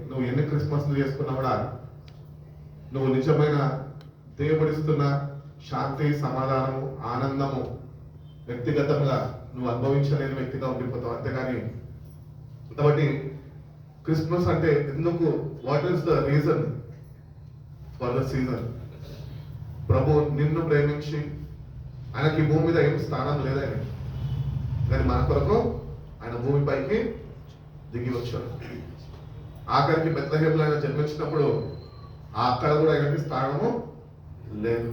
నువ్వు ఎన్ని క్రిస్మస్లు చేసుకున్నా కూడా నువ్వు నిజమైన దేవుడిస్తున్న శాంతి, సమాధానము, ఆనందము వ్యక్తిగతంగా నువ్వు అనుభవించలేని వ్యక్తిగా ఉండిపోతావు, అంతేగాని. కాబట్టి క్రిస్మస్ అంటే ఎందుకు, what is the reason for the season? ప్రభు నిన్ను ప్రేమించి, ఆయనకి భూమి మీద ఏం స్థానం లేదని, కానీ మన కొరకు ఆయన భూమిపైకి దిగి వచ్చాడు. ఆఖరికి బెత్లెహేంలో ఆయన జన్మించినప్పుడు అక్కడ కూడా ఆయనకి స్థానము లేదు.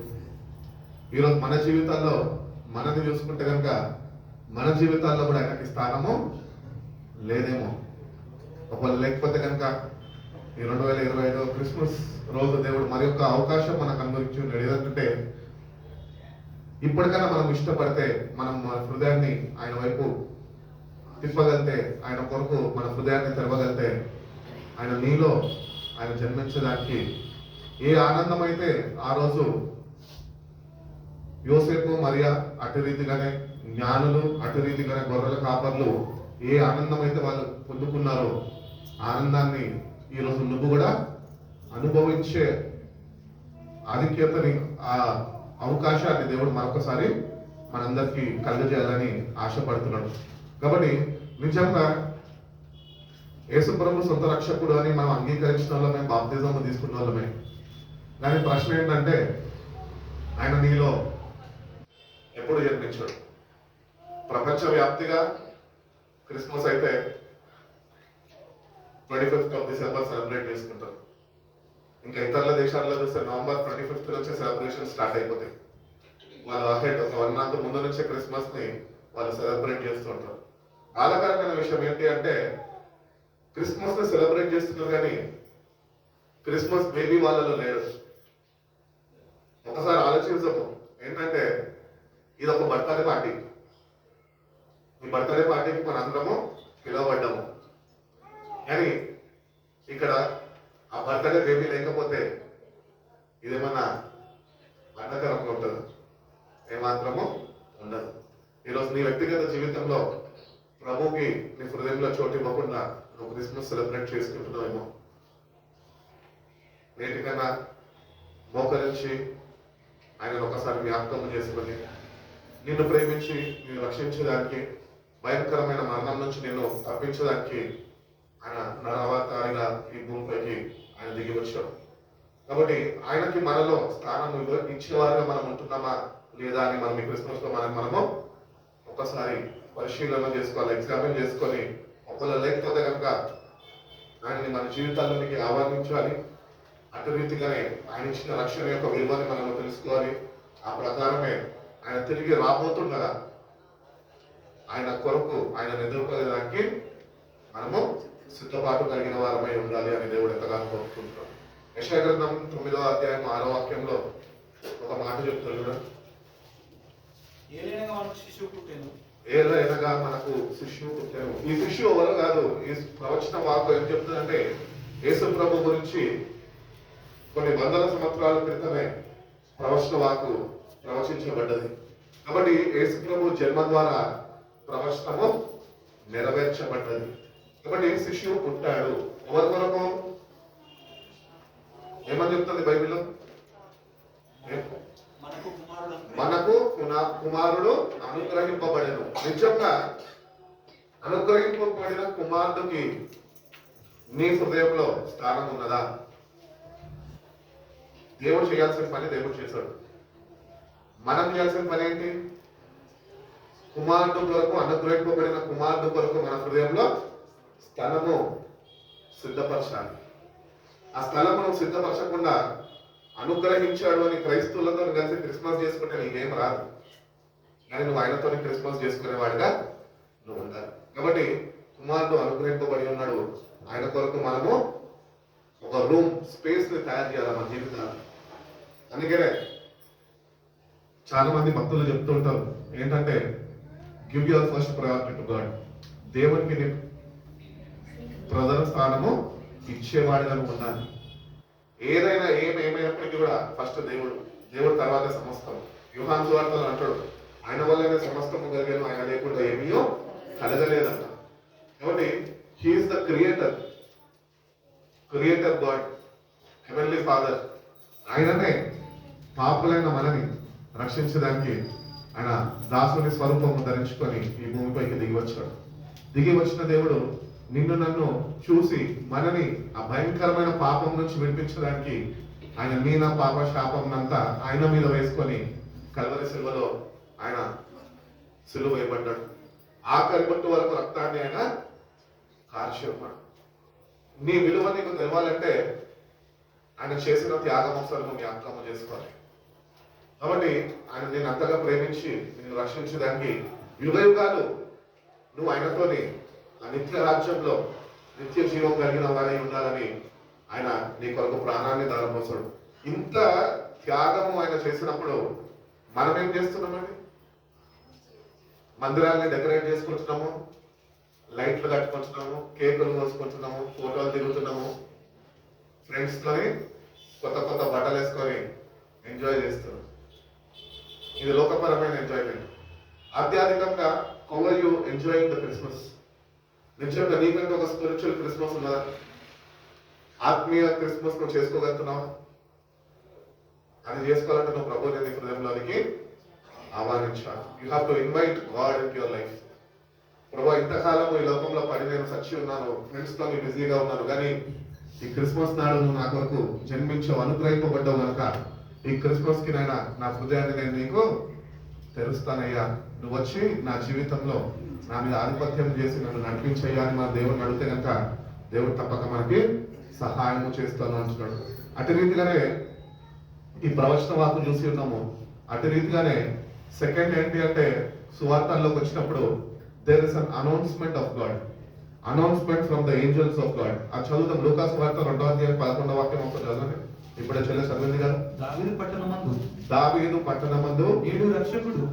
ఈరోజు మన జీవితాల్లో మనది చూసుకుంటే కనుక మన జీవితాల్లో కూడా ఆయనకి స్థానము లేదేమో. ఒకవేళ లేకపోతే కనుక ఈ 2025 క్రిస్మస్ రోజు దేవుడు మరి యొక్క అవకాశం మనకు అనుభవించి ఉన్నాడు. ఏదంటే ఇప్పటికైనా మనం ఇష్టపడితే, మనం మన హృదయాన్ని ఆయన వైపు తిప్పగలితే, ఆయన కొరకు మన హృదయాన్ని తెరవగలితే, ఆయన నీలో ఆయన జన్మించడానికి ఏ ఆనందం అయితే ఆ రోజు యోసేపు మరియా అటు రీతిగానే, జ్ఞానులు అటు రీతిగానే, గొర్రెల కాపర్లు ఏ ఆనందం అయితే వాళ్ళు పొందుకున్నారో ఆనందాన్ని ఈరోజు నువ్వు కూడా అనుభవించే ఆధిక్యతని, ఆ అవకాశాన్ని దేవుడు మరొకసారి మనందరికీ కలుగజేయాలని ఆశపడుతున్నాడు. కాబట్టి నిజంగా యేసుప్రభు సొంత రక్షకుడు అని మనం అంగీకరించిన వాళ్ళమే, బాప్తిజం తీసుకున్న వాళ్ళమే. కానీ ప్రశ్న ఏంటంటే, ఆయన నీలో ఎప్పుడు జన్మించాడు? ప్రపంచవ్యాప్తిగా క్రిస్మస్ అయితే 25th డిసెంబర్ సెలబ్రేట్ చేసుకుంటారు. ఇంకా ఇతరుల దేశాల్లో చూస్తే నవంబర్ 25th నుంచే సెలబ్రేషన్ స్టార్ట్ అయిపోతాయి. వాళ్ళు అహెడ్ ఒక 1 month ముందు నుంచే క్రిస్మస్ ని వాళ్ళు సెలబ్రేట్ చేస్తూ ఉంటారు. బాధాకరమైన విషయం ఏంటి అంటే, క్రిస్మస్ ని సెలబ్రేట్ చేస్తున్నారు కానీ క్రిస్మస్ బేబీ వాళ్ళలో లేడు. ఒకసారి ఆలోచించము. ఏంటంటే ఇది ఒక బర్త్డే పార్టీ. ఈ బర్త్డే పార్టీకి మన అందరము పిలువబడ్డాము, కానీ ఇక్కడ ఆ బర్త్డే బేబీ లేకపోతే ఇదేమన్నా బాధాకరంగా ఉంటుంది? ఏమాత్రము ఉండదు. ఈరోజు నీ వ్యక్తిగత జీవితంలో ప్రభుకి నీ హృదయంలో చోటు ఇవ్వకుండా నువ్వు క్రిస్మస్ సెలబ్రేట్ చేసుకుంటున్నావేమో. నేటికన్నా మోకరించి ఆయన ఒకసారి జ్ఞాపకం చేసుకొని, నిన్ను ప్రేమించి నిన్ను రక్షించడానికి, భయంకరమైన మరణం నుంచి నిన్ను తప్పించడానికి ఆయన నరవతారిగా ఈ భూమిపైకి ఆయన దిగి వచ్చాడు. కాబట్టి ఆయనకి మనలో స్థానం ఇచ్చేవారుగా మనం ఉంటున్నామా లేదా అని మనం ఈ క్రిస్మస్ లో మనము ఒకసారి పరిశీలన చేసుకోవాలి, ఎగ్జామిన్ చేసుకొని, ఒకవేళ లేకపోతే కనుక ఆయనని మన జీవితాల్లోనికి ఆహ్వానించాలి. అటు రీతిగానే ఆయన ఇచ్చిన రక్షణ యొక్క విలువని మనం తెలుసుకోవాలి. ఆ ప్రకారమే ఆయన తిరిగి రాబోతుండగా ఆయన కొరకు ఆయన ఎదుర్కోవడానికి మనము సిద్ధపాటు కలిగిన వారమై ఉండాలి అని దేవుడు ఎంతగానో కోరుకుంటున్నాడు. యెషయా గ్రంథం 9వ అధ్యాయం 6వ వాక్యంలో ఒక మాట చెప్తాడు చూడండి. ఏలైనగా మనకు శిశువు పుట్టెను. ఈ శిశువు ఎవరు కాదు. ఈ ప్రవచన వాక్కు ఏం చెప్తుందంటే, యేసు ప్రభు గురించి కొన్ని వందల సంవత్సరాల క్రితమే ప్రవచన వాక్కు ప్రవచించబడ్డది. కాబట్టి యేసు ప్రభు జన్మ ద్వారా ప్రవచనము నెరవేర్చబడ్డది. కాబట్టి శిశువు పుట్టాడు. ఎవరి కొరకు? ఏమని చెప్తుంది బైబిల్లో? మనకు కుమారుడు అనుగ్రహింపబడెను. నిజంగా అనుగ్రహింపబడిన కుమారుడికి నీ హృదయంలో స్థానం ఉన్నదా? దేవుడు చేయాల్సిన పని దేవుడు చేశాడు. మనం చేయాల్సిన పని ఏంటి? కుమారుడు కొరకు, అనుగ్రహింపబడిన కుమారుడు కొరకు మన హృదయంలో స్థలము సిద్ధపరచాలి. ఆ స్థలమును సిద్ధపరచకుండా అనుగ్రహించాడు అని క్రైస్తవులతో కలిసి క్రిస్మస్ చేసుకుంటే నీకేం రాదు, కానీ నువ్వు ఆయనతో క్రిస్మస్ చేసుకునేవాడిగా నువ్వు ఉండాలి. కాబట్టి కుమారుడు అనుగ్రహింపబడి ఉన్నాడు. ఆయన కొరకు మనము ఒక రూమ్, స్పేస్ ని తయారు చేయాలి మన జీవితాన్ని. అందుకనే చాలా మంది భక్తులు చెప్తుంటారు ఏంటంటే, give your first priority to God. దేవునికి నీ ప్రధాన స్థానము ఇచ్చేవాడిగా ఉండాలి. ఏదైనా ఏమైనప్పటికీ కూడా ఫస్ట్ దేవుడు తర్వాత సమస్తం. యోహాను సువార్తలో అంటాడు, ఆయన వల్లనే సమస్తము కలిగాను, ఆయన లేకుండా ఏమీయో కలగలేదంట. కాబట్టి he is the creator. Creator God, heavenly father, ఆయననే పాపులైన మనని రక్షించడానికి ఆయన దాసుని స్వరూపము ధరించుకొని ఈ భూమిపైకి దిగి వచ్చాడు. దిగి వచ్చిన దేవుడు నిన్ను నన్ను చూసి మనని ఆ భయంకరమైన పాపం నుంచి విడిపించడానికి ఆయన మీన పాప శాపంనంతా ఆయన మీద వేసుకొని కల్వరి సిలువలో ఆయన సిలువ వేయబడ్డాడు. ఆఖరి బొట్టు వరకు రక్తాన్ని ఆయన కార్చి ఉన్నాడు. నీ విలువ నీకు తెలవాలంటే ఆయన చేసిన త్యాగం ఒకసారి నువ్వు జ్ఞాపకం చేసుకోవాలి. కాబట్టి ఆయన నేను అంతగా ప్రేమించి నేను రక్షించడానికి యుగ యుగాలు నువ్వు ఆయనతోని ఆ నిత్య రాజ్యంలో నిత్య జీవం కలిగిన వారై ఉండాలని ఆయన నీ కొరకు ప్రాణాన్ని దారపోసాడు. ఇంత త్యాగము ఆయన చేసినప్పుడు మనం ఏం చేస్తున్నామండి? మందిరాన్ని డెకరేట్ చేసుకుంటున్నాము, లైట్లు కట్టుకుంటున్నాము, కేకులు కోసుకుంటున్నాము, ఫోటోలు దిగుతున్నాము, ఫ్రెండ్స్ తోని కొత్త కొత్త బట్టలు వేసుకొని ఎంజాయ్ చేస్తున్నాం. ఇది లోకపరమైన ఎంజాయ్మెంట్. ఆధ్యాత్మికంగా how are you enjoying the Christmas? నిజంగా నీకంటే ఒక స్పిరిచువల్ క్రిస్మస్ ఉన్నదా? ఆత్మీయ క్రిస్మస్ నువ్వు చేసుకోగలుగుతున్నావా? అది చేసుకోవాలంటే నువ్వు ప్రభువుని నీ హృదయంలోనికి ఆహ్వానించాలి. You have to invite God in your life. ప్రభు, ఇంతకాలం ఈ లోకంలో పడి నేను సచ్చి ఉన్నాను, ఫ్రెండ్స్ తో బిజీగా ఉన్నాను, కానీ ఈ క్రిస్మస్ నాడు నువ్వు నా కొరకు జన్మించావు, అనుగ్రహింపబడ్డావు కనుక ఈ క్రిస్మస్ కి నాయన నా హృదయాన్ని నేను నీకు తెరుస్తానయ్యా. నువ్వు వచ్చి నా జీవితంలో నా మీద ఆధిపత్యం చేసి నన్ను నడిపించయ్యా అని మన దేవుడిని అడిగితే కనుక దేవుడు తప్పక మనకి సహాయము చేస్తాను అంటున్నాడు. అటు రీతిగానే ఈ ప్రవచన వాకు చూసి ఉన్నాము. అటు రీతిగానే సెకండ్ ఏంటి అంటే సువార్తల్లోకి వచ్చినప్పుడు there is an announcement of God, announcement from the angels of God. ఆ చదువుతాం. లూకా సువార్త 2వ అధ్యాయం 11వ వాక్యం ఒకటి చదవండి. ఇప్పుడే చదివింది కదా. దావీదు పట్టణమందు నేడు రక్షకుడు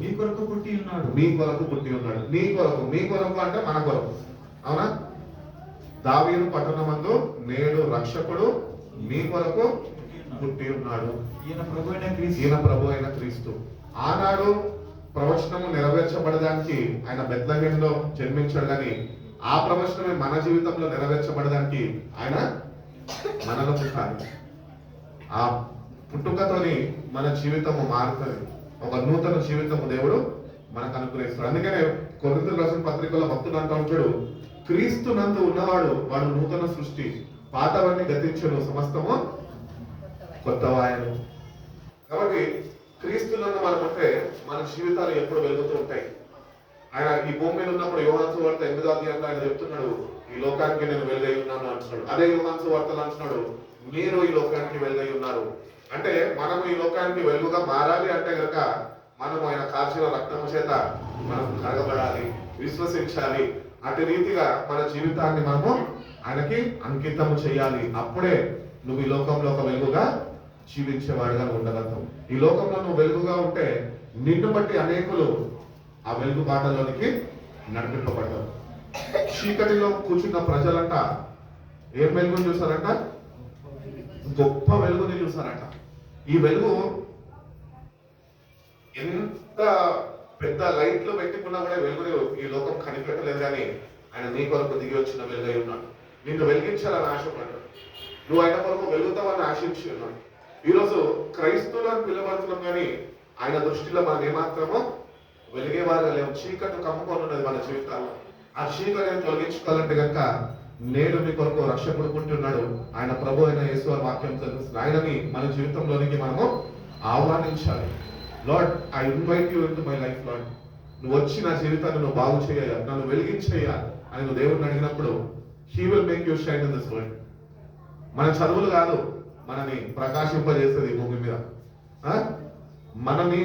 నీ కొరకు పుట్టి ఉన్నాడు. నీ కొరకు పుట్టి ఉన్నాడు. నీ కొరకు, మీ కొరకు అంటే మన కొరకు, అవునా? దావీదు పట్టణమందు నేడు రక్షకుడు మీ కొరకు పుట్టి ఉన్నాడు. ఈయన ప్రభు అయిన క్రీస్తు. ఆనాడు ప్రవచనము నెరవేర్చబడడానికి ఆయన బెత్లెహేములో జన్మించాడు, కానీ ఆ ప్రవచనమే మన జీవితంలో నెరవేర్చబడడానికి ఆయన మనలో పుట్టాలి. ఆ పుట్టుకతోని మన జీవితము మారుతుంది. ఒక నూతన జీవితము దేవుడు మనకు అనుగ్రహిస్తాడు. అందుకనే కొరింథీయులకు రాసిన పత్రికలో భక్తుడు అంటూ ఉంటాడు, క్రీస్తు నందు ఉన్నవాడు వాడు నూతన సృష్టి, పాతవన్నీ గతించును, సమస్తము కొత్తవాయను. కాబట్టి క్రీస్తులను మనం ఉంటే మన జీవితాలు ఎప్పుడు వెలుగుతూ ఉంటాయి. ఆయన ఈ భూమి మీద ఉన్నప్పుడు యోహాను సువార్త 8వ అధ్యాయంలో ఆయన చెప్తున్నాడు, ఈ లోకానికి నేను వెలుగై ఉన్నాను అంటున్నాడు. అదే యోహాను సువార్తలో అంటున్నాడు, మీరు ఈ లోకానికి వెలుగై ఉన్నారు. అంటే మనం ఈ లోకానికి వెలుగుగా మారాలి అంటే కనుక మనం ఆయన కార్చిన రక్తము చేత మనం కరగబడాలి, విశ్వసించాలి. అటు రీతిగా మన జీవితాన్ని మనము ఆయనకి అంకితము చేయాలి. అప్పుడే నువ్వు ఈ లోకంలో ఒక వెలుగుగా జీవించేవాడుగా ఉండగలుగుతావు. ఈ లోకంలో నువ్వు వెలుగుగా ఉంటే నిన్ను బట్టి అనేకులు ఆ వెలుగు బాటలోనికి నడిపింపబడ్డారు. చీకటిలో కూర్చున్న ప్రజలంట ఏం వెలుగుని చూసారంట? గొప్ప వెలుగుని చూసారంట. ఈ వెలుగు ఎంత పెద్ద లైట్లు పెట్టుకున్నా కూడా వెలుగుని ఈ లోకం కనిపెట్టలేదు, కానీ ఆయన నీ కొరకు దిగి వచ్చిన వెలుగై ఉన్నాడు. నిన్ను వెలిగించాలని ఆశపడ్డాడు. నువ్వు ఆయన కొరకు వెలుగుతావని ఆశించి ఉన్నాడు. ఈరోజు క్రైస్తవులను పిలవడుతున్నాం, కానీ ఆయన దృష్టిలో మనం ఏమాత్రమో వెలిగేవారుగా లేవు. చీకటి కమ్ముకొని ఉన్నది మన జీవితాల్లో. ఆ చీకటిని తొలగించుకోవాలంటే కనుక నేడు మీ కొరకు రక్షకుడు పుట్టిన్నాడు. ఆయన ప్రభు అయిన యేసు వాక్యం తెలుస్తుంది. ఆయనని మన జీవితంలోనికి మనము ఆహ్వానించాలి. Lord, I invite you into my life. Lord, నువ్వు వచ్చి నా జీవితాన్ని నువ్వు బాగు చేయాలి, నన్ను వెలిగించేయాలి అని నువ్వు దేవుడిని అడిగినప్పుడు he will make you shine in this world. మన చదువులు కాదు మనని ప్రకాశింపజేస్తుంది ఈ భూమి మీద. మనని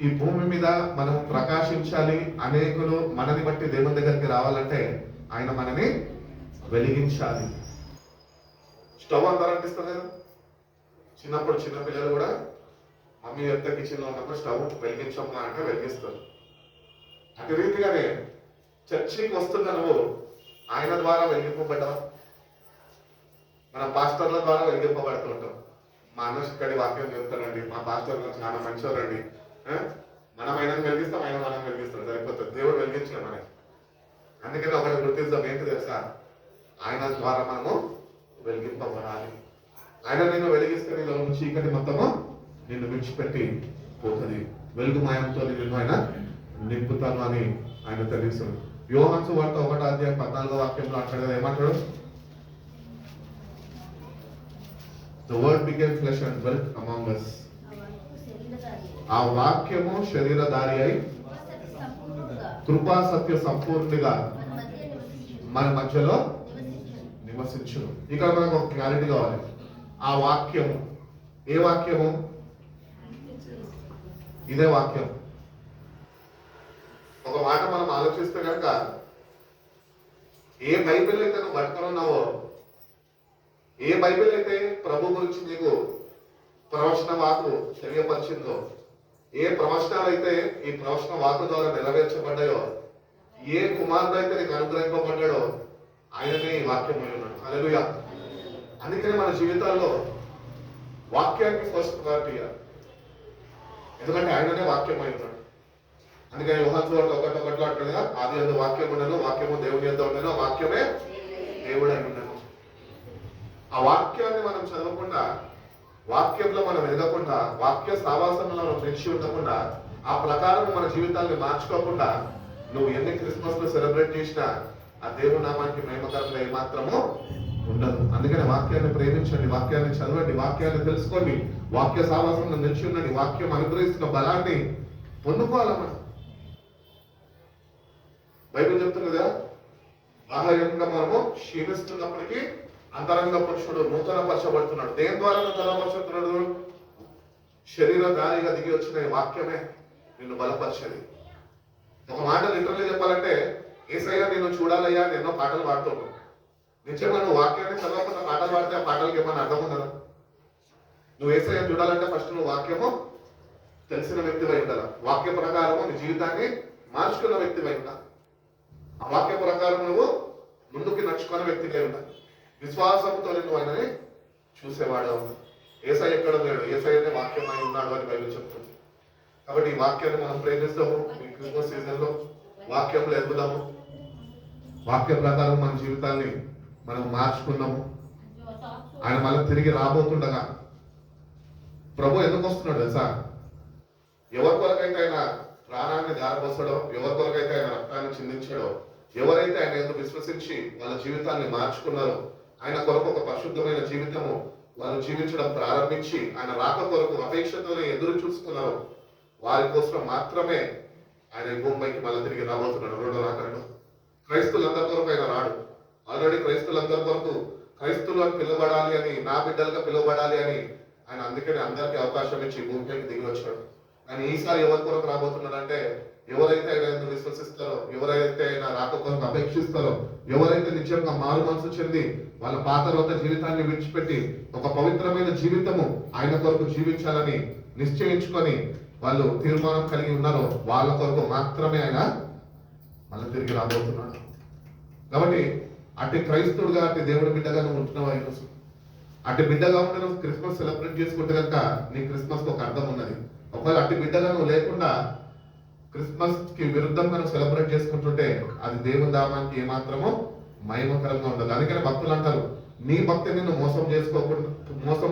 ఈ భూమి మీద మనం ప్రకాశించాలి, అనేకులు మనని బట్టి దేవుని దగ్గరికి రావాలంటే ఆయన మనని వెలిగించాలి. స్టవ్ అందరూ అంటిస్తారు కదా. చిన్నప్పుడు చిన్న పిల్లలు కూడా మమ్మీ ఎంత కిచెన్లో ఉన్నప్పుడు స్టవ్ వెలిగించమ్మా అంటే వెలిగిస్తారు. అటు రీతిగానే చర్చికి వస్తున్న నువ్వు ఆయన ద్వారా వెలిగింపబడ్డావా? మన పాస్టర్ల ద్వారా వెలిగింపబడుతూ ఉంటాం. మా అన్నక్కడి వాక్యం చెప్తారండి, మా పాస్టర్ చాలా మంచివారండి, మనం ఆయన వెలిగిస్తాం, ఆయన మనం వెలిగిస్తాం, సరిపోతుంది. దేవుడు వెలిగించలే మనకి. అందుకని ఒకటి గుర్తిస్తాం, ఏంటి తెలుసా? ఆయన ద్వారా మనము వెలిగింపబడాలి. ఆయన నిన్ను వెలిగిస్తే నీలో ఉన్న చీకటి మొత్తము నిన్ను విడిచిపెట్టి పోతుంది. వెలుగుమయంతో నిన్ను ఆయన నింపుతాను అని ఆయన తెలుస్తుంది. యోహాను సువార్త 1:14 వాక్యంలో అంటాడు కదా, ఏమంటాడు? The word became flesh and dwelt among us. ఆ వాక్యము శరీరధారి అయి కృపా సత్య సంపూర్ణిగా మన మధ్యలో నివసించును. ఇక్కడ మనకు ఒక క్లారిటీ కావాలి. ఆ వాక్యము ఏ వాక్యము? ఇదే వాక్యం. ఒక మాట మనం ఆలోచిస్తే కనుక, ఏ బైబిల్ అయితే నువ్వు పట్టుకున్నావో, ఏ బైబిల్ అయితే ప్రభు గురించి నీకు ప్రవచన వాకు తెలియపరిచిందో, ఏ ప్రవచనాలు అయితే ఈ ప్రవచన వాకు ద్వారా నెరవేర్చబడ్డాయో, ఏ కుమారుడు అయితే నీకు అనుగ్రహింపబడ్డాడో ఆయననే ఈ వాక్యం అయి ఉన్నాడు. హల్లెలూయా. అందుకని మన జీవితాల్లో వాక్యానికి ఫస్ట్ ప్రయారిటీ ఇవ్వాలి. ఎందుకంటే ఆయననే వాక్యం అయి ఉన్నాడు. అందుకని యోహాను సువార్త 1:1 అంటాడు కదా, ఆదియందు వాక్యం ఉండను, వాక్యము దేవుని యొద్ద ఉండను, వాక్యమే దేవుడై ఉండను. ఆ వాక్యాన్ని మనం చదవకుండా, వాక్యంలో మనం ఎదగకుండా, వాక్య సావాసంలో మనం నిలిచి ఉండకుండా, ఆ ప్రకారం మన జీవితాన్ని మార్చుకోకుండా నువ్వు ఎన్ని క్రిస్మస్ లో సెలబ్రేట్ చేసినా ఆ దేవుని నామానికి మహిమకరంగా ఏమాత్రము ఉండదు. అందుకని వాక్యాన్ని ప్రేమించండి, వాక్యాన్ని చదవండి, వాక్యాన్ని తెలుసుకోండి, వాక్య సావాసంలో నిలిచి ఉండండి, వాక్యం అనుగ్రహిస్తున్న బలాన్ని పొందుకోవాలమ్మా. బైబిల్ చెప్తుంది కదా, బాహ్యంగా మనము క్షీణిస్తున్నప్పటికీ అంతరంగ పురుషుడు నూతన పరచబడుతున్నాడు. దేని ద్వారా నూతన పరచబడుతున్నాడు? శరీరధారిగా దిగి వచ్చిన వాక్యమే నిన్ను బలపరిచేది. ఒక మాట లిటరల్లీ చెప్పాలంటే, యేసయ్య నిన్ను చూడాలయ్యా అని ఎన్నో పాటలు పాడుతున్నావు. నిజంగా నువ్వు వాక్యాన్ని చదవకుండా పాటలు పాడితే ఆ పాటలకి ఏమన్నా అర్థం ఉండదా? నువ్వు యేసయ్య చూడాలంటే ఫస్ట్ నువ్వు వాక్యము తెలిసిన వ్యక్తివై ఉండాలి. వాక్య ప్రకారము నీ జీవితాన్ని మార్చుకున్న వ్యక్తివై ఉండాలి. ఆ వాక్య ప్రకారం నువ్వు ముందుకు నడుచుకున్న వ్యక్తివై ఉండాలి. విశ్వాసంతో నువ్వు ఆయనని చూసేవాడు. యేసయ్య ఎక్కడ లేడు, యేసయ్యనే వాక్యమై ఉన్నాడు అని బైబిల్ చెప్తుంది. కాబట్టి ఈ వాక్యాన్ని మనం ప్రేమిస్తాము. ఈ క్రిస్మస్ సీజన్ లో వాక్యంలో ఎదుగుదాము, వాక్య ప్రకారం మన జీవితాన్ని మనం మార్చుకున్నాము. ఆయన మళ్ళీ తిరిగి రాబోతుండగా ప్రభు ఎందుకు వస్తున్నాడు తెలుసా? ఎవరి కొరకైతే ఆయన ప్రాణాన్ని ధారపోస్తాడో, ఎవరి కొరకైతే ఆయన రక్తాన్ని చిందించాడో, ఎవరైతే ఆయన ఎందుకు విశ్వసించి వాళ్ళ జీవితాన్ని మార్చుకున్నారో, ఆయన కొరకు ఒక పరిశుద్ధమైన జీవితము వాళ్ళు జీవించడం ప్రారంభించి ఆయన రాక కొరకు అపేక్షతోనే ఎదురు చూస్తున్నారో, వారి కోసం మాత్రమే ఆయన ఈ భూమిపైకి మళ్ళీ తిరిగి రాబోతున్నాడు. రెండో రాకడలో క్రైస్తులందరి కొరకు ఆయన రాడు. ఆల్రెడీ క్రైస్తులందరి కొరకు క్రైస్తులు అని పిలువబడాలి అని, నా బిడ్డలుగా పిలువబడాలి అని ఆయన అందుకని అందరికీ అవకాశం ఇచ్చి భూమిపైకి దిగి వచ్చాడు. ఆయన ఈసారి ఎవరి కొరకు రాబోతున్నాడు అంటే, ఎవరైతే ఆయన ఎందుకు విశ్వసిస్తారో, ఎవరైతే ఆయన రాక కొరకు అపేక్షిస్తారో, ఎవరైతే నిజంగా మారు మనసు చెంది వాళ్ళ పాత రోత జీవితాన్ని విడిచిపెట్టి ఒక పవిత్రమైన జీవితము ఆయన కొరకు జీవించాలని నిశ్చయించుకొని వాళ్ళు తీర్మానం కలిగి ఉన్నారో, వాళ్ళ కొరకు మాత్రమే ఆయన మళ్ళీ తిరిగి రాబోతున్నాడు. కాబట్టి అటు క్రైస్తవుడుగా, అటు దేవుడి బిడ్డగా నువ్వు ఉంటున్నావు. ఈరోజు అటు బిడ్డగా ఉంటే నువ్వు క్రిస్మస్ సెలబ్రేట్ చేసుకుంటే కనుక నీ క్రిస్మస్ కు ఒక అర్థం ఉన్నది. ఒకవేళ అటు బిడ్డగా నువ్వు లేకుండా క్రిస్మస్ కి విరుద్ధంగా నువ్వు సెలబ్రేట్ చేసుకుంటుంటే అది దేవుని నామానికి ఏమాత్రమో మహిమకరంగా ఉండదు. అందుకని భక్తులు అంటారు, నీ భక్తిని నువ్వు మోసం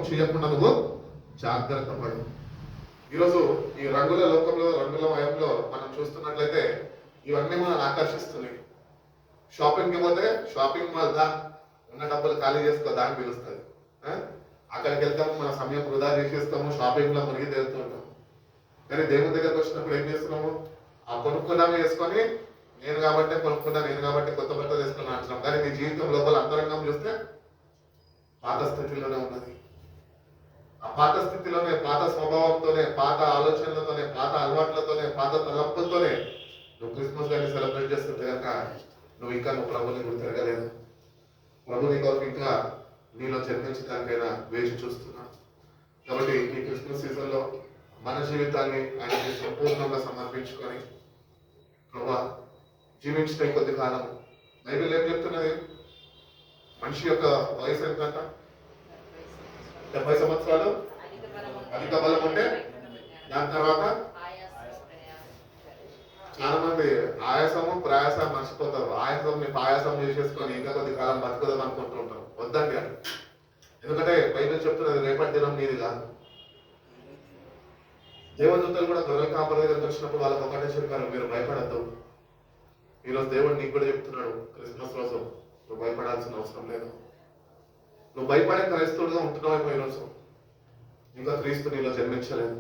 చేయకుండా నువ్వు జాగ్రత్త పడు. ఈరోజు ఈ రంగుల లోకంలో, రంగుల మయంలో మనం చూస్తున్నట్లయితే ఇవన్నీ మనం ఆకర్షిస్తున్నాయి. షాపింగ్ కి పోతే షాపింగ్ మాల్ దా, ఉన్న డబ్బులు ఖాళీ చేసుకో, దాన్ని పిలుస్తుంది. అక్కడికి వెళ్తాము, మన సమయం వృధా చేసేస్తాము, షాపింగ్ లో మునిగి తేలుతుంటాం. కానీ దేవుని దగ్గరకు వచ్చినప్పుడు ఏం చేస్తున్నాము? ఆ కొనుక్కున్నామే వేసుకొని, నేను కాబట్టి కొనుక్కున్నా, నేను కాబట్టి కొత్త బట్టలు వేసుకున్నా అంటున్నాం. కానీ నీ జీవితం లోపల అంతరంగం చూస్తే పాత స్థితిలోనే ఉన్నది. ఆ పాత స్థితిలోనే, పాత స్వభావంతోనే, పాత ఆలోచనలతోనే, పాత అలవాట్లతోనే, పాత తలంపులతోనే నువ్వు క్రిస్మస్ గారిని సెలబ్రేట్ చేస్తుంటే కనుక నువ్వు ప్రభుని గుర్తు తిరగలేదు. ప్రభు నీ కొరకు ఇంకా నీలో జన్మించడానికైనా వేచి చూస్తున్నా. కాబట్టి ఈ క్రిస్మస్ సీజన్ లో మన జీవితాన్ని ఆయనకి సంపూర్ణంగా సమర్పించుకొని ప్రభా జీవించిన కొద్ది కాలం, బైబిల్ ఏం చెప్తున్నది? మనిషి యొక్క వయసు ఎంతంట? 70 సంవత్సరాలు అధిక బలం ఉంటే దాని తర్వాత చాలా మంది ఆయాసము ప్రయాసం మర్చిపోతారు. ఆయాసం పాయాసం చేసేసుకొని ఇంకా కొద్ది కాలం బతుకుదాం అనుకుంటూ ఉంటారు. వద్దండి అని. ఎందుకంటే బైబిల్ చెప్తున్నది రేపటి దినం నీది కాదు. దేవదూతలు కూడా గొర్రెల కాపరి దగ్గరికి వచ్చినప్పుడు వాళ్ళకి ఒకటే చెప్పారు, మీరు భయపడద్దు. ఈరోజు దేవుడు నీకు కూడా చెప్తున్నాడు, క్రిస్మస్ రోజు నువ్వు భయపడాల్సిన అవసరం లేదు. నువ్వు భయపడే క్రైస్తవుడుగా ఉంటున్నావేమో ఈరోజు, ఇంకా క్రీస్తు నీలో జన్మించలేదు.